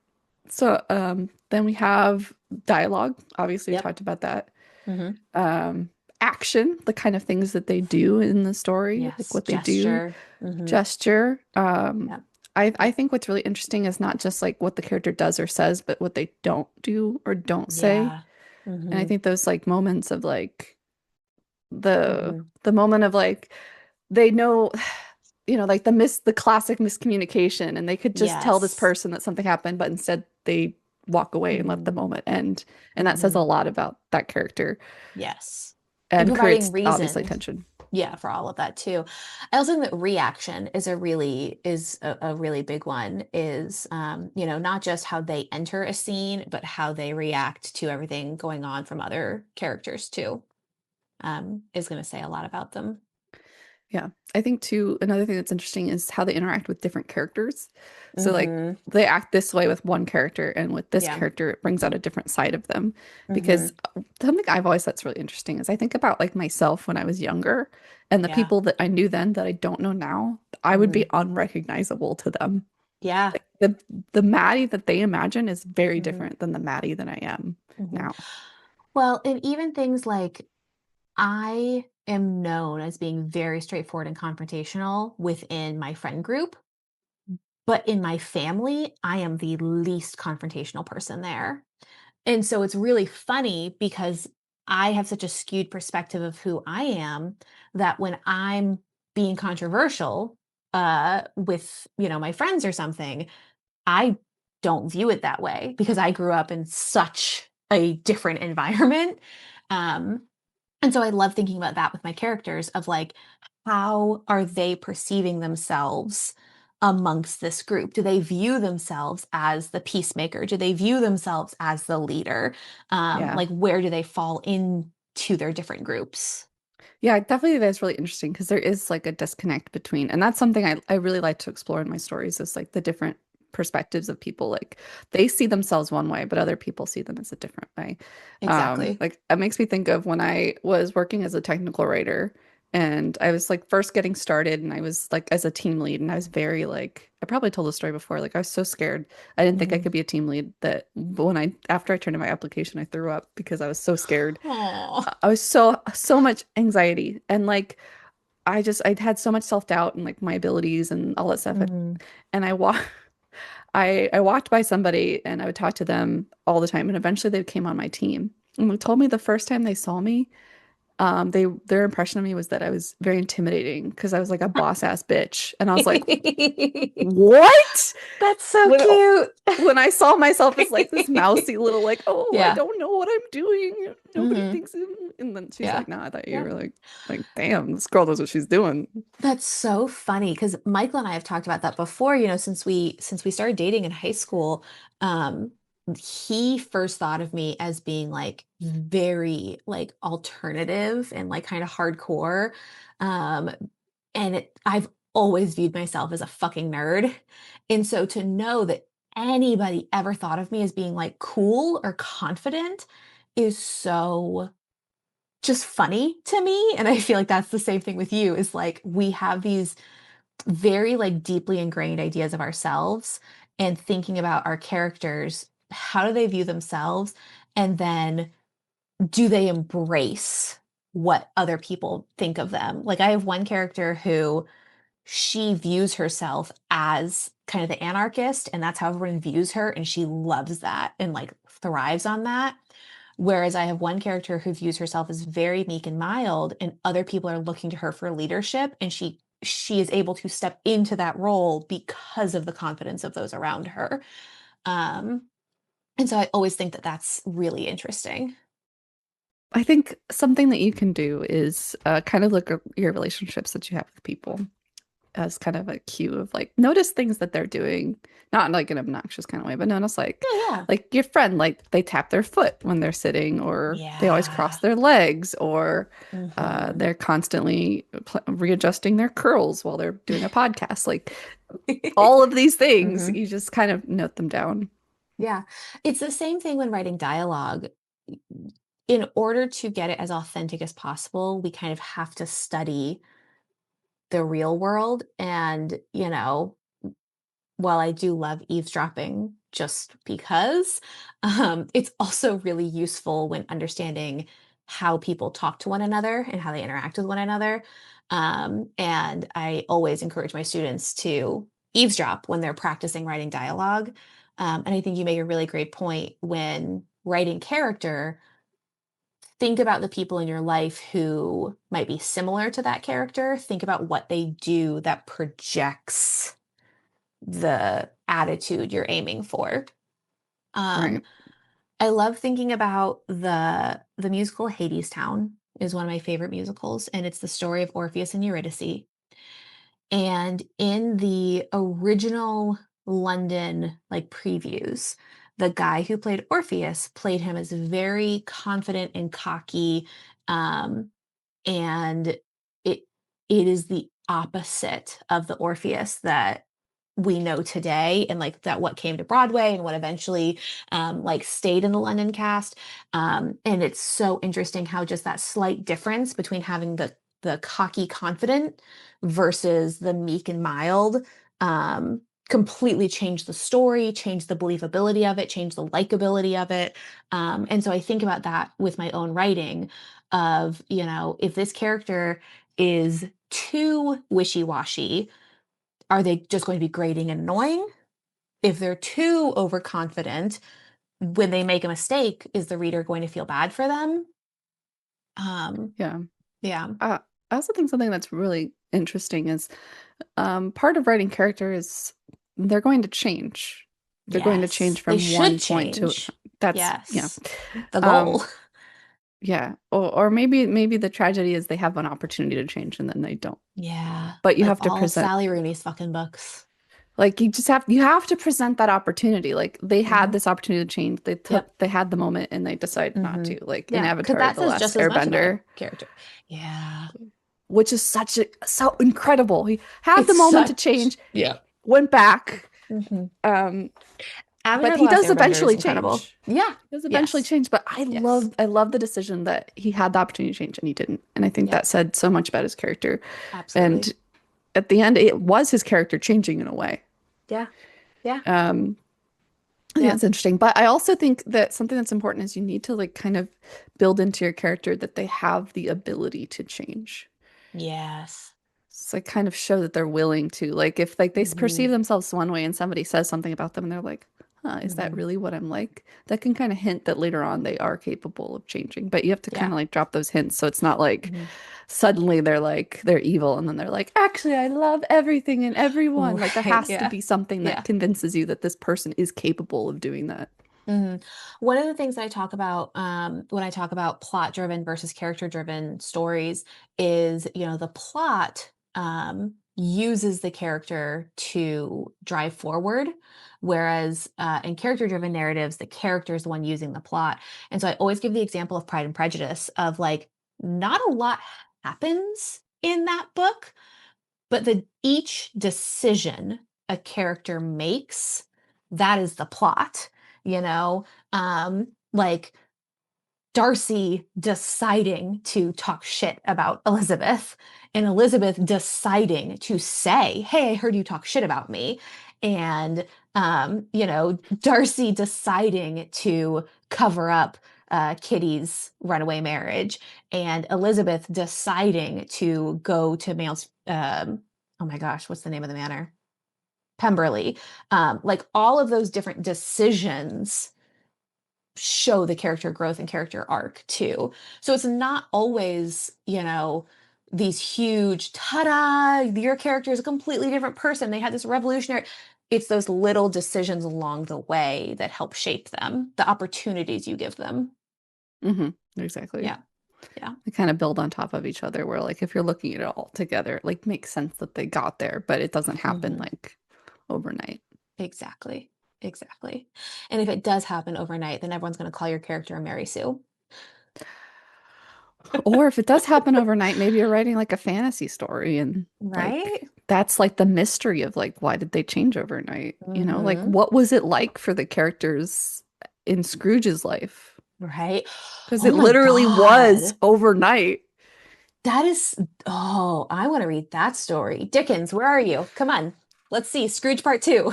then we have dialogue. Obviously, we Yep. talked about that. Hmm. Um, Action, the kind of things that they do in the story, like Yes. what they do, Gesture. Hmm. gesture. Yep. I think what's really interesting is not just like what the character does or says, but what they don't do or don't say. Yeah. And I Hmm. think those like moments of like the Hmm. the moment of like they know, like the classic miscommunication, and they could just tell this Yes. person that something happened, but instead they walk away and let the Hmm. moment end. And that says Hmm. a lot about that character Yes. And and providing creates obviously reason. tension. Yeah, for all of that too. I also think that reaction is a really big one is not just how they enter a scene, but how they react to everything going on from other characters too. Is going to say a lot about them. Yeah. I think too, another thing that's interesting is how they interact with different characters. So like Hmm. they act this way with one character, and with this Yeah. character, it brings out a different side of them. Because Hmm. something I've always that's really interesting is I think about like myself when I was younger and the Yeah. people that I knew then that I don't know now, I would be Hmm. unrecognizable to them. Yeah. The the Maddie that they imagine is very Hmm. different than the Maddie that I am Hmm. now. Well, and even things like I am known as being very straightforward and confrontational within my friend group, but in my family, I am the least confrontational person there. And so it's really funny because I have such a skewed perspective of who I am that when I'm being controversial with, my friends or something, I don't view it that way because I grew up in such a different environment. Um, and so I love thinking about that with my characters of like, how are they perceiving themselves amongst this group? Do they view themselves as the peacemaker? Do they view themselves as the leader? Yeah. Like, where do they fall into their different groups? Yeah, definitely that's really interesting because there is like a disconnect between, and that's something I really like to explore in my stories is like the different perspectives of people. Like they see themselves one way, but other people see them as a different way. Exactly. Like it makes me think of when I was working as a technical writer and I was like first getting started and I was like as a team lead and I was very like I probably told the story before, like I was so scared. I didn't think I Hmm. could be a team lead that but when I after I turned in my application, I threw up because I was so scared. Oh. I was so much anxiety and like I'd had so much self-doubt and like my abilities and all that stuff. Hmm. And I walked by somebody and I would talk to them all the time and eventually they came on my team. And they told me the first time they saw me, their impression of me was that I was very intimidating because I was like a boss ass bitch. And I was like, what? That's so When cute. when I saw myself as like this mousy little like, oh, I Yeah. don't know what I'm doing. Nobody Hmm. thinks and then she's Yeah. like, nah, I thought you Yeah. were like, damn, this girl knows what she's doing. That's so funny because Michael and I have talked about that before, since we started dating in high school. Um, he first thought of me as being like very like alternative and like kind of hardcore. Um, and I've always viewed myself as a fucking nerd. And so to know that anybody ever thought of me as being like cool or confident is so just funny to me. And I feel like that's the same thing with you is like we have these very like deeply ingrained ideas of ourselves and thinking about our characters. How do they view themselves? And then do they embrace what other people think of them? Like I have one character who she views herself as kind of the anarchist, and that's how everyone views her. And she loves that and like thrives on that. Whereas I have one character who views herself as very meek and mild, and other people are looking to her for leadership, and she is able to step into that role because of the confidence of those around her. Um, and so I always think that that's really interesting. I think something that you can do is kind of look at your relationships that you have with people as kind of a cue of like notice things that they're doing, not in like an obnoxious kind of way, but notice Yeah, like your friend, like they tap their foot when they're sitting, or they always cross yeah. their legs, or Hmm. they're constantly readjusting their curls while they're doing a podcast. Like all of these things, Hmm. you just kind of note them down. Yeah. It's the same thing when writing dialogue. In order to get it as authentic as possible, we kind of have to study the real world. And, while I do love eavesdropping just because, it's also really useful when understanding how people talk to one another and how they interact with one another. And I always encourage my students to eavesdrop when they're practicing writing dialogue. And I think you make a really great point when writing character. Think about the people in your life who might be similar to that character. Think about what they do that projects the attitude you're aiming for. Um, Right. I love thinking about the musical Hadestown is one of my favorite musicals, and it's the story of Orpheus and Eurydice. And in the original London like previews, the guy who played Orpheus played him as very confident and cocky, um, and it it is the opposite of the Orpheus that we know today and like that what came to Broadway and what eventually like stayed in the London cast. And it's so interesting how just that slight difference between having the cocky confident versus the meek and mild completely change the story, change the believability of it, change the likability of it. And so I think about that with my own writing of, if this character is too wishy-washy, are they just going to be grating and annoying? If they're too overconfident, when they make a mistake, is the reader going to feel bad for them? Um, Yeah. yeah. I also think something that's really interesting is part of writing character is they're going to change. They're going to change Yes. They from should one point to change. that's yeah. Yes. The Um goal. yeah. Or maybe the tragedy is they have an opportunity to change and then they don't. Yeah. But you Like have to all present Sally Rooney's fucking books. like you have to present that opportunity. Like they had Hmm. this opportunity to change. Yep. They had the moment and they decided not Hmm. to. Like in Yeah. Because Avatar, that The says Last just as much about a Airbender, character. Yeah. which is so incredible. He had the It's moment to such, change, yeah. went back. Hmm. Um, but Avatar: The he Last does Airbender is eventually incredible. change. Yeah. He does eventually Yes. change, but Yes. I love the decision that he had the opportunity to change and he didn't. And I think Yep. that said so much about his character. Absolutely. And at the end, it was his character changing in a way. Yeah. Yeah. Um, I think Yeah. that's interesting. But I also think that something that's important is you need to like kind of build into your character that they have the ability to change. Yes. So like kind of show that they're willing to. Like if like they Hmm. perceive themselves one way and somebody says something about them and they're like, huh, is that Hmm. really what I'm like? That can kind of hint that later on they are capable of changing. But you have to kind Yeah. of like drop those hints so it's not like Hmm. suddenly they're like they're evil and then they're like, actually I love everything and everyone. Like there Right. has to Yeah. be something that Yeah. convinces you that this person is capable of doing that. Hmm. One of the things that I talk about when I talk about plot driven versus character driven stories is, the plot uses the character to drive forward, whereas in character driven narratives, the character is the one using the plot. And so I always give the example of Pride and Prejudice of like, not a lot happens in that book, but the each decision a character makes, that is the plot, you know? Like Darcy deciding to talk shit about Elizabeth and Elizabeth deciding to say, "Hey, I heard you talk shit about me." And Darcy deciding to cover up Kitty's runaway marriage and Elizabeth deciding to go to Mail's oh my gosh, what's the name of the manor? Pemberley. Like all of those different decisions show the character growth and character arc too. So it's not always, these huge ta-da, your character is a completely different person. They had this revolutionary. It's those little decisions along the way that help shape them, the opportunities you give them. Exactly. Yeah. Yeah. They kind of build on top of each other where like if you're looking at it all together, it like makes sense that they got there, but it doesn't happen Hmm. like overnight. Exactly. Exactly. And if it does happen overnight, then everyone's going to call your character a Mary Sue. Or if it does happen overnight, maybe you're writing like a fantasy story and like Right? that's like the mystery of like why did they change overnight? You know, like Hmm. what was it like for the characters in Scrooge's life? Right? Because Oh it my literally was God. overnight. That is, oh, I want to read that story. Dickens, where are you? Come on. Let's see. Scrooge part two.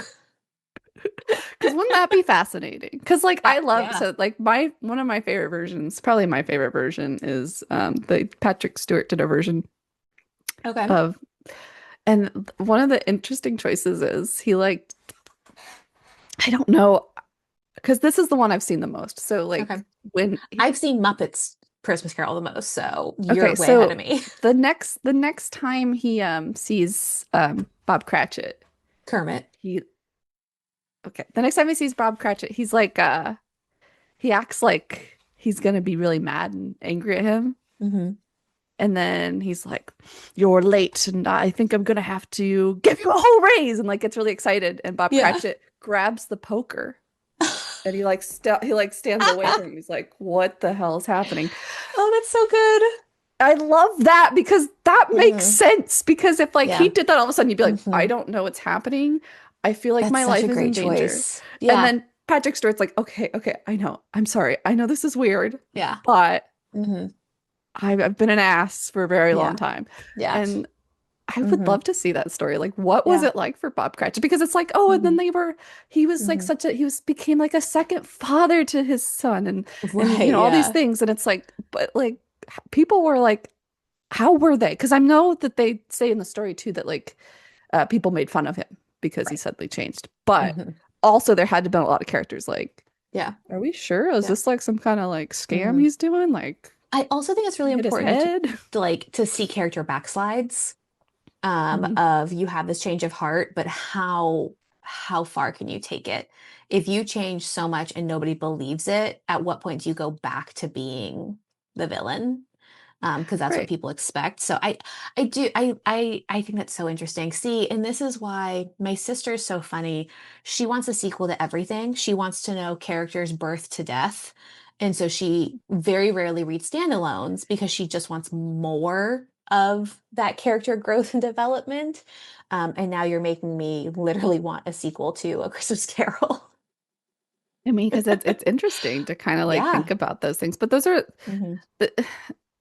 Because wouldn't that be fascinating? Because like Yeah. I love Yeah. so like my one of my favorite versions, probably my favorite version is the Patrick Stewart did a version Okay. of and one of the interesting choices is he like I don't know because this is the one I've seen the most. So Okay. like when I've seen Muppets Christmas Carol the most, so you're okay, way ahead of so me. the next time he sees Bob Cratchit, Kermit. he okay, the next time he sees Bob Cratchit, he's like he acts like he's gonna be really mad and angry at him. Hmm. And then he's like, "You're late, and I think I'm gonna have to give you a whole raise," and like gets really excited. And Bob Yeah. Cratchit grabs the poker, and he like stands away from him. He's like, "What the hell is happening?" Oh, that's so good. I love that because that makes Hmm. sense. Because if like he Yeah. did that all of a sudden, you'd be like, "I Hmm. don't know what's happening. I feel like That's my such a life is in great danger." choice. And Yeah. then Patrick Stewart's like, "Okay, okay, I know. I'm sorry. I know this is weird, Yeah. but." Hmm. I've been an ass for a very long Yeah. time. Yeah. And I would Mhm. love to see that story. Like, what was Yeah. it like for Bob Cratchit? Because it's like, oh, and then Mhm. he was like Mhm. became like a second father to his son, and Right, all these yeah. things, and it's like, but like, people were like, how were they? Because I know that they say in the story too that like, people made fun of him because he Right. suddenly changed, but Mhm. also there had to be a lot of characters like, Yeah. are we sure? Is Yeah. this like some kind of like scam Mhm. he's doing? Like, I also think it's really hit his important head? to like to see character backslides Mhm. of you have this change of heart, but how far can you take it? If you change so much and nobody believes it, at what point do you go back to being the villain? Because that's what Right. people expect. So I think that's so interesting. See, and this is why my sister is so funny. She wants a sequel to everything. She wants to know characters birth to death. And so she very rarely reads standalones because she just wants more of that character growth and development. And now you're making me literally want a sequel to A Christmas Carol. I mean, because it's interesting to kind of like think Yeah. about those things, but those are, Hmm.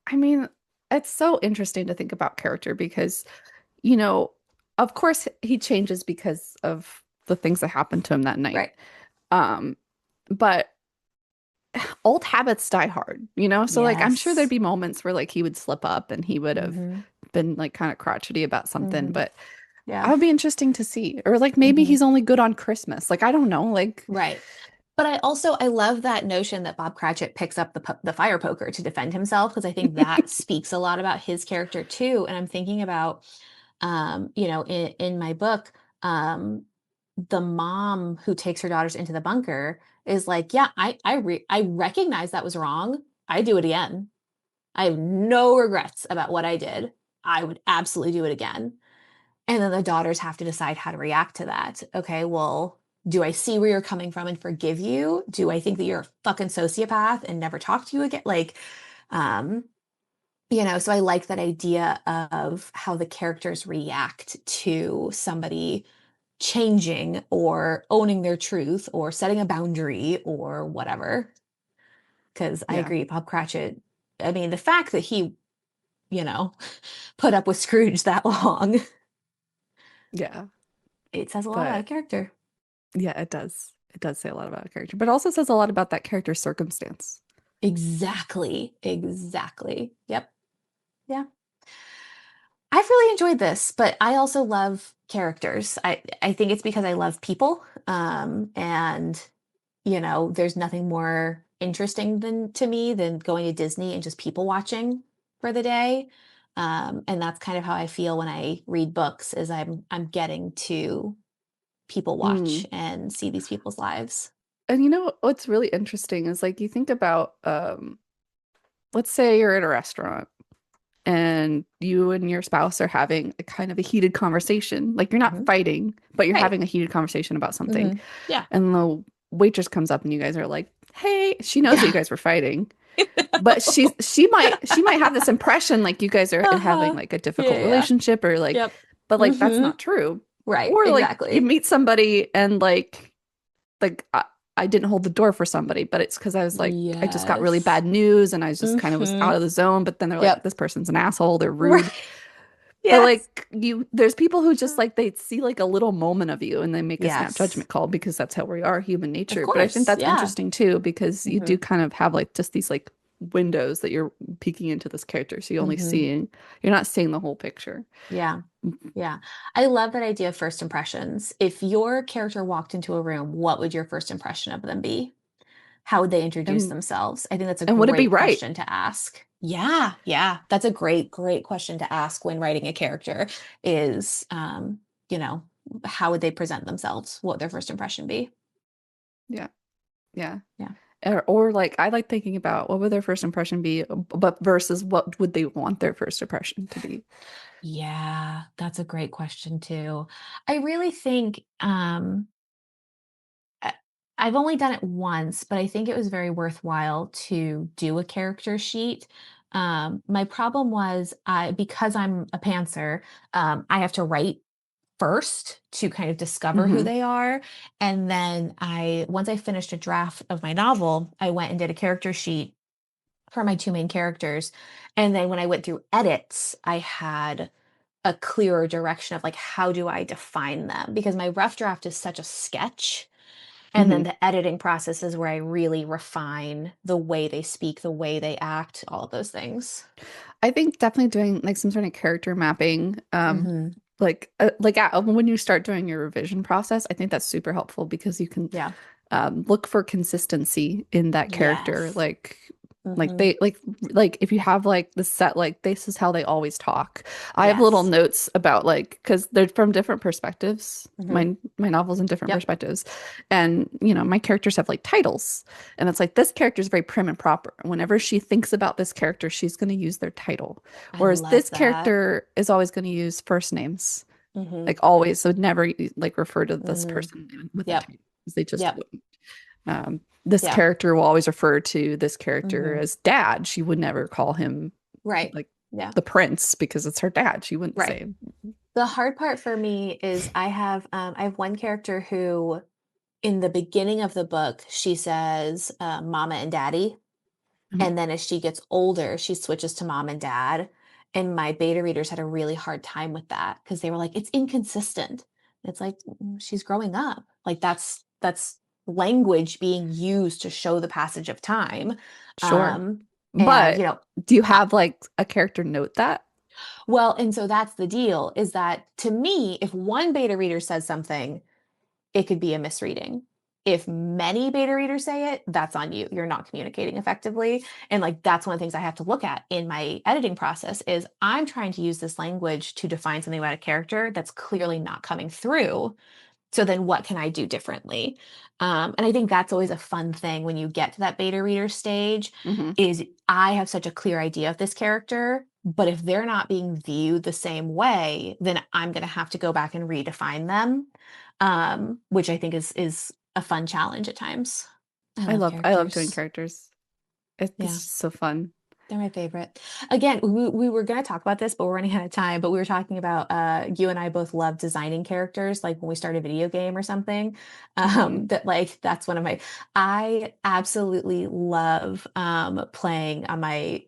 I mean, it's so interesting to think about character because, you know, of course he changes because of the things that happened to him that night. Right. Um, but old habits die hard, So like I'm sure there'd Yes. be moments where like he would slip up and he would have Hmm. been like kind of crotchety about something, Hmm. but I Yeah. would be interesting to see. Or like maybe Hmm. he's only good on Christmas. Like I don't know. Like Right. But I love that notion that Bob Cratchit picks up the fire poker to defend himself because I think that speaks a lot about his character too. And I'm thinking about, in my book, um, the mom who takes her daughters into the bunker is like, yeah, I recognize that was wrong. I do it again. I have no regrets about what I did. I would absolutely do it again. And then the daughters have to decide how to react to that. Okay, well, do I see where you're coming from and forgive you? Do I think that you're a fucking sociopath and never talk to you again? Um, so I like that idea of how the characters react to somebody changing or owning their truth or setting a boundary or whatever. Because I yeah, agree, Bob Cratchit, I mean, the fact that he, you know, put up with Scrooge that long, yeah. it says a lot about a But character. yeah, it does. It does say a lot about a character, but it also says a lot about that character's circumstance. Exactly. Exactly. Yep. Yeah. I've really enjoyed this, but I also love characters. I think it's because I love people. And there's nothing more interesting than to me than going to Disney and just people watching for the day. And that's kind of how I feel when I read books is I'm getting to people watch Mm. and see these people's lives. And what's really interesting is like you think about let's say you're at a restaurant and you and your spouse are having a kind of a heated conversation. Like you're not Hmm. fighting, but you're Right. having a heated conversation about something. Hmm. Yeah. And the waitress comes up and you guys are like, "Hey," she knows that you Yeah. guys were fighting, but she might have this impression like you guys are having Uh-huh. like a Yeah, difficult yeah. relationship or like, Yep. but like that's Mhm. not true. Right, Or like you exactly. meet somebody and like I didn't hold the door for somebody, but it's because I was like I just got really Yes. bad news and I just kind of was out Mhm. of the zone. But then they're like, Yep. this person's an asshole, they're Right. rude. But Yes. like there's people who just like they see like a little moment of you and they make a snap Yes. judgment call because that's how we are, human Of nature. But I think course. that's Yeah. interesting too because you do Mhm. kind of have like just these like windows that you're peeking into this character, so Mhm. you're not seeing the whole picture. Yeah. Yeah. I love that idea of first impressions. If your character walked into a room, what would your first impression of them be? How would they introduce And themselves? I think that's a and would it be great right? question to ask. Yeah, yeah. That's a great, great question to ask when writing a character is, you know, how would they present themselves? What would their first impression be? Yeah. Yeah. Yeah. Or like I like thinking about what would their first impression be, but versus what would they want their first impression to be. Yeah, that's a great question too. I really think I- I've only done it once, but I think it was very worthwhile to do a character sheet. My problem was because I'm a pantser, I have to write first to kind of discover who Hmm. they are. And then once I finished a draft of my novel, I went and did a character sheet for my two main characters. And then when I went through edits, I had a clearer direction of like how do I define them? Because my rough draft is such a sketch. And then Mhm. the editing process is where I really refine the way they speak, the way they act, all of those things. I think definitely doing like some sort of character mapping, Hmm. when you start doing your revision process, I think that's super helpful because you can Yeah. look for consistency in that character. Yes. Like Hmm. they like if you have like the set like this is how they always talk. I have little Yes. notes about like because they're from different perspectives. Hmm. My novels in different Yep. perspectives, and my characters have like titles, and it's like this character is very prim and proper. Whenever she thinks about this character, she's going to use their title, I whereas love this that. character is always going to use first names, Hmm. like always. So never like refer to this Hmm. person with a Yep. title because they just Yep. wouldn't. This Yep. character will always refer to this character Hmm. as dad. She would never call him Right. like Yeah. the prince because it's her dad. She wouldn't Right. say. The hard part for me is I have one character who in the beginning of the book she says mama and daddy. Mhm. And then as she gets older, she switches to mom and dad. And my beta readers had a really hard time with that because they were like, it's inconsistent. It's like she's growing up. Like that's language being used to show the passage of time. Sure. Um, and But do you I, have like a character note that? well, and so that's the deal is that to me, if one beta reader says something, it could be a misreading. If many beta readers say it, that's on you. You're not communicating effectively. And like that's one of the things I have to look at in my editing process is I'm trying to use this language to define something about a character that's clearly not coming through. So then what can I do differently? And I think that's always a fun thing when you get to that beta reader stage Hmm. is I have such a clear idea of this character, but if they're not being viewed the same way, then I'm going to have to go back and redefine them, which I think is a fun challenge at times. I love I love doing characters. characters. It's Yeah. just so fun. They're my favorite. Again, we were going to talk about this, but we're running out of time. But we were talking about you and I both love designing characters, like when we start a video game or something. Hmm. That like that's one of my. I absolutely love playing on my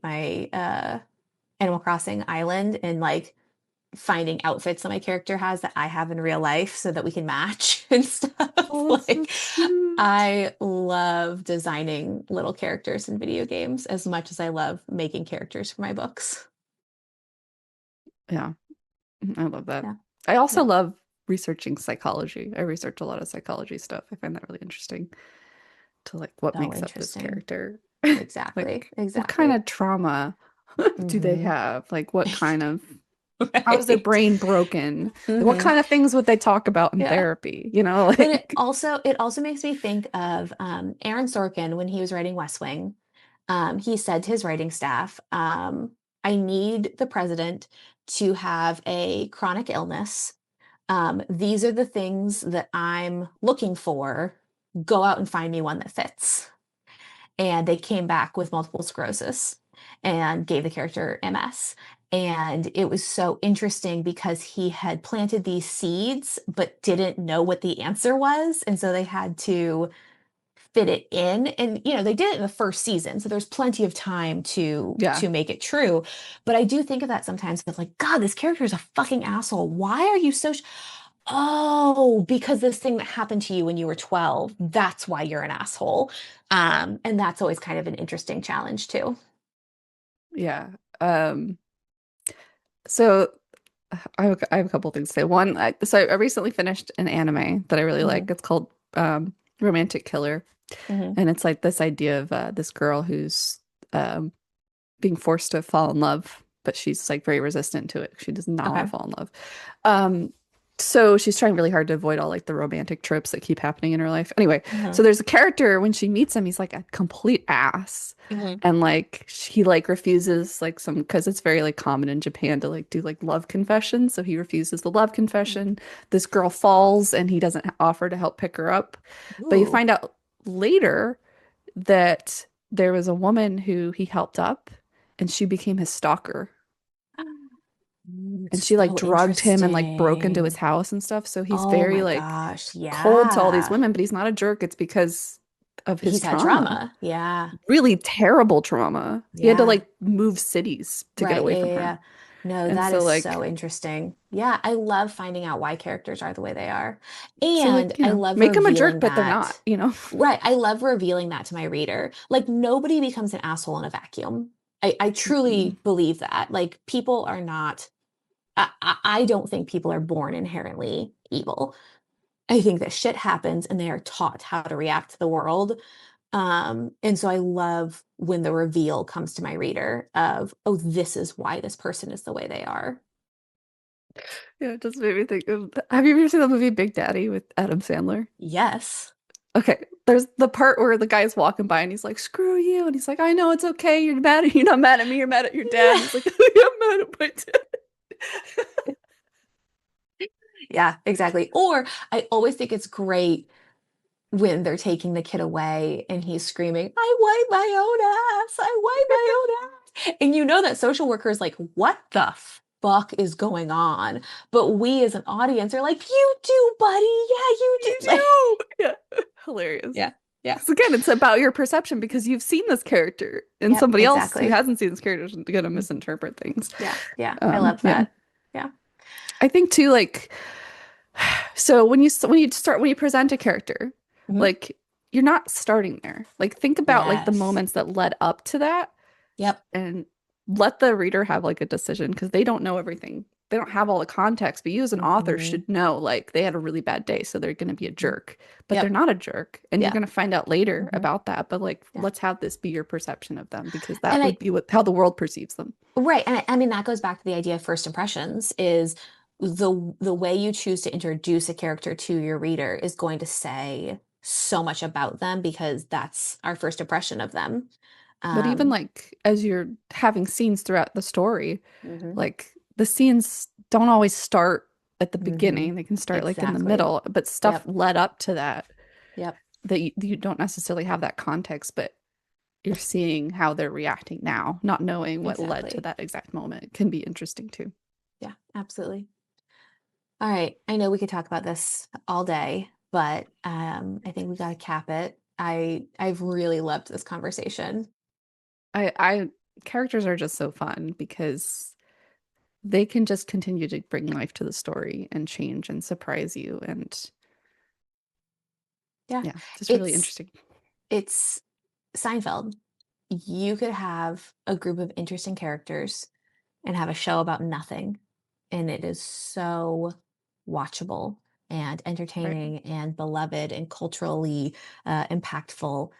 Animal Crossing island and like finding outfits that my character has that I have in real life so that we can match and stuff. Oh, that's so Like cute. I love designing little characters in video games as much as I love making characters for my books. Yeah, I love that. Yeah. I also Yeah. love researching psychology. I research a lot of psychology stuff. I find that really interesting to like what So makes up this interesting. character. Exactly. Like what kind Exactly. of trauma do they Hmm. have? Like what kind of how is their Right. brain broken? Like what Hmm. kind of things would they talk about in Yeah. therapy? But it Like also makes me think of Aaron Sorkin when he was writing West Wing. He said to his writing staff, I need the president to have a chronic illness. These are the things that I'm looking for. Go out and find me one that fits. And they came back with multiple sclerosis and gave the character MS. And it was so interesting because he had planted these seeds but didn't know what the answer was. And so they had to fit it in. And they did it in the first season, so there's plenty of time to yeah. to make it true. But I do think of that sometimes of like, God, this character is a fucking asshole. Why are you so oh, because this thing that happened to you when you were 12, that's why you're an asshole. And that's always kind of an interesting challenge too. Yeah. Um so I have a couple things to say. One, I recently finished an anime that I really like. Hmm. It's called Romantic Killer. Hmm. And it's like this idea of this girl who's um being forced to fall in love, but she's like very resistant to it. She does not want Okay. to fall in love. Um, so she's trying really hard to avoid all like the romantic tropes that keep happening in her life. Anyway, so Hmm. there's a character when she meets him, he's like a complete ass. Hmm. And like he like refuses like some because it's very like common in Japan to like do like love confessions. So he refuses the love confession. This girl falls and he doesn't offer to help pick her up. But you Ooh. find out later that there was a woman who he helped up and she became his stalker. And she like So drugged him and like broke into his interesting. house and stuff. So he's Oh very my like gosh. cold to all these Yeah. women, but he's not a jerk. It's because of his He's had trauma. trauma. Yeah. Really terrible trauma. He had to Yeah. like move cities to get Right. away Yeah, from yeah, her. yeah. No, And that so is so like interesting. Yeah, I love finding out why characters are the way they are. And like, you I know, love make them a jerk, revealing but they're not, that. you know. Right. I love revealing that to my reader. Like nobody becomes an asshole in a vacuum. I Mhm. truly believe that. Like people are not, I don't think people are born inherently evil. I think that shit happens and they are taught how to react to the world. And so I love when the reveal comes to my reader of, oh, this is why this person is the way they are. Yeah, it just made me think of, have you ever seen the movie Big Daddy with Adam Sandler? Yes. Okay, there's the part where the guy's walking by and he's like, "Screw you," and he's like, "I know it's okay. You're not mad at me. You're mad at your dad." And Yeah. he's like, "I'm mad at my dad." Yeah, exactly. Or I always think it's great when they're taking the kid away and he's screaming, I wipe my own ass. I wipe my own ass. And you know that social worker is like, what the fuck is going on? But we as an audience are like, you do, buddy. Yeah, you do. You Like, do. Yeah, hilarious. yeah, yeah. Because again, it's about your perception because you've seen this character, and Yep, somebody else who exactly. hasn't seen this character is going to Mhm. misinterpret things. Yeah, yeah. I love Yeah, that. Yeah. I think too. Like, so when you present a character, Mhm. like you're not starting there. Like, think about like the Yes. moments that led up to that, Yep. and let the reader have like a decision because they don't know everything. They don't have all the context, but you as an author Hmm. should know like they had a really bad day, so they're going to be a jerk, but they're Yep. not a jerk, and you're Yeah. going to find out later Hmm. about that. But like, Yeah. let's have this be your perception of them because that And would I be how the world perceives them. Right. And I mean, that goes back to the idea of first impressions is the way you choose to introduce a character to your reader is going to say so much about them because that's our first impression of them. But even Um, like as you're having scenes throughout the story, hmm like the scenes don't always start at the hmm beginning. They can start like in the exactly. middle, but stuff Yep. led up to that Yep. that you don't necessarily have that context, but you're seeing how they're reacting now, not knowing what led to Exactly. that exact moment can be interesting too. Yeah, absolutely. All right. I know we could talk about this all day, but I think we got to cap it. I've really loved this conversation. I characters are just so fun because they can just continue to bring life to the story and change and surprise you. And Yeah. yeah, just really It's interesting. it's Seinfeld. You could have a group of interesting characters and have a show about nothing, and it is so watchable and Right. entertaining and beloved and culturally impactful.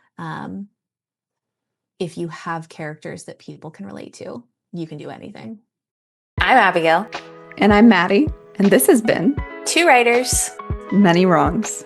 If you have characters that people can relate to, you can do anything. I'm Abigail. And I'm Maddie, and this has been Two writers. Many Wrongs.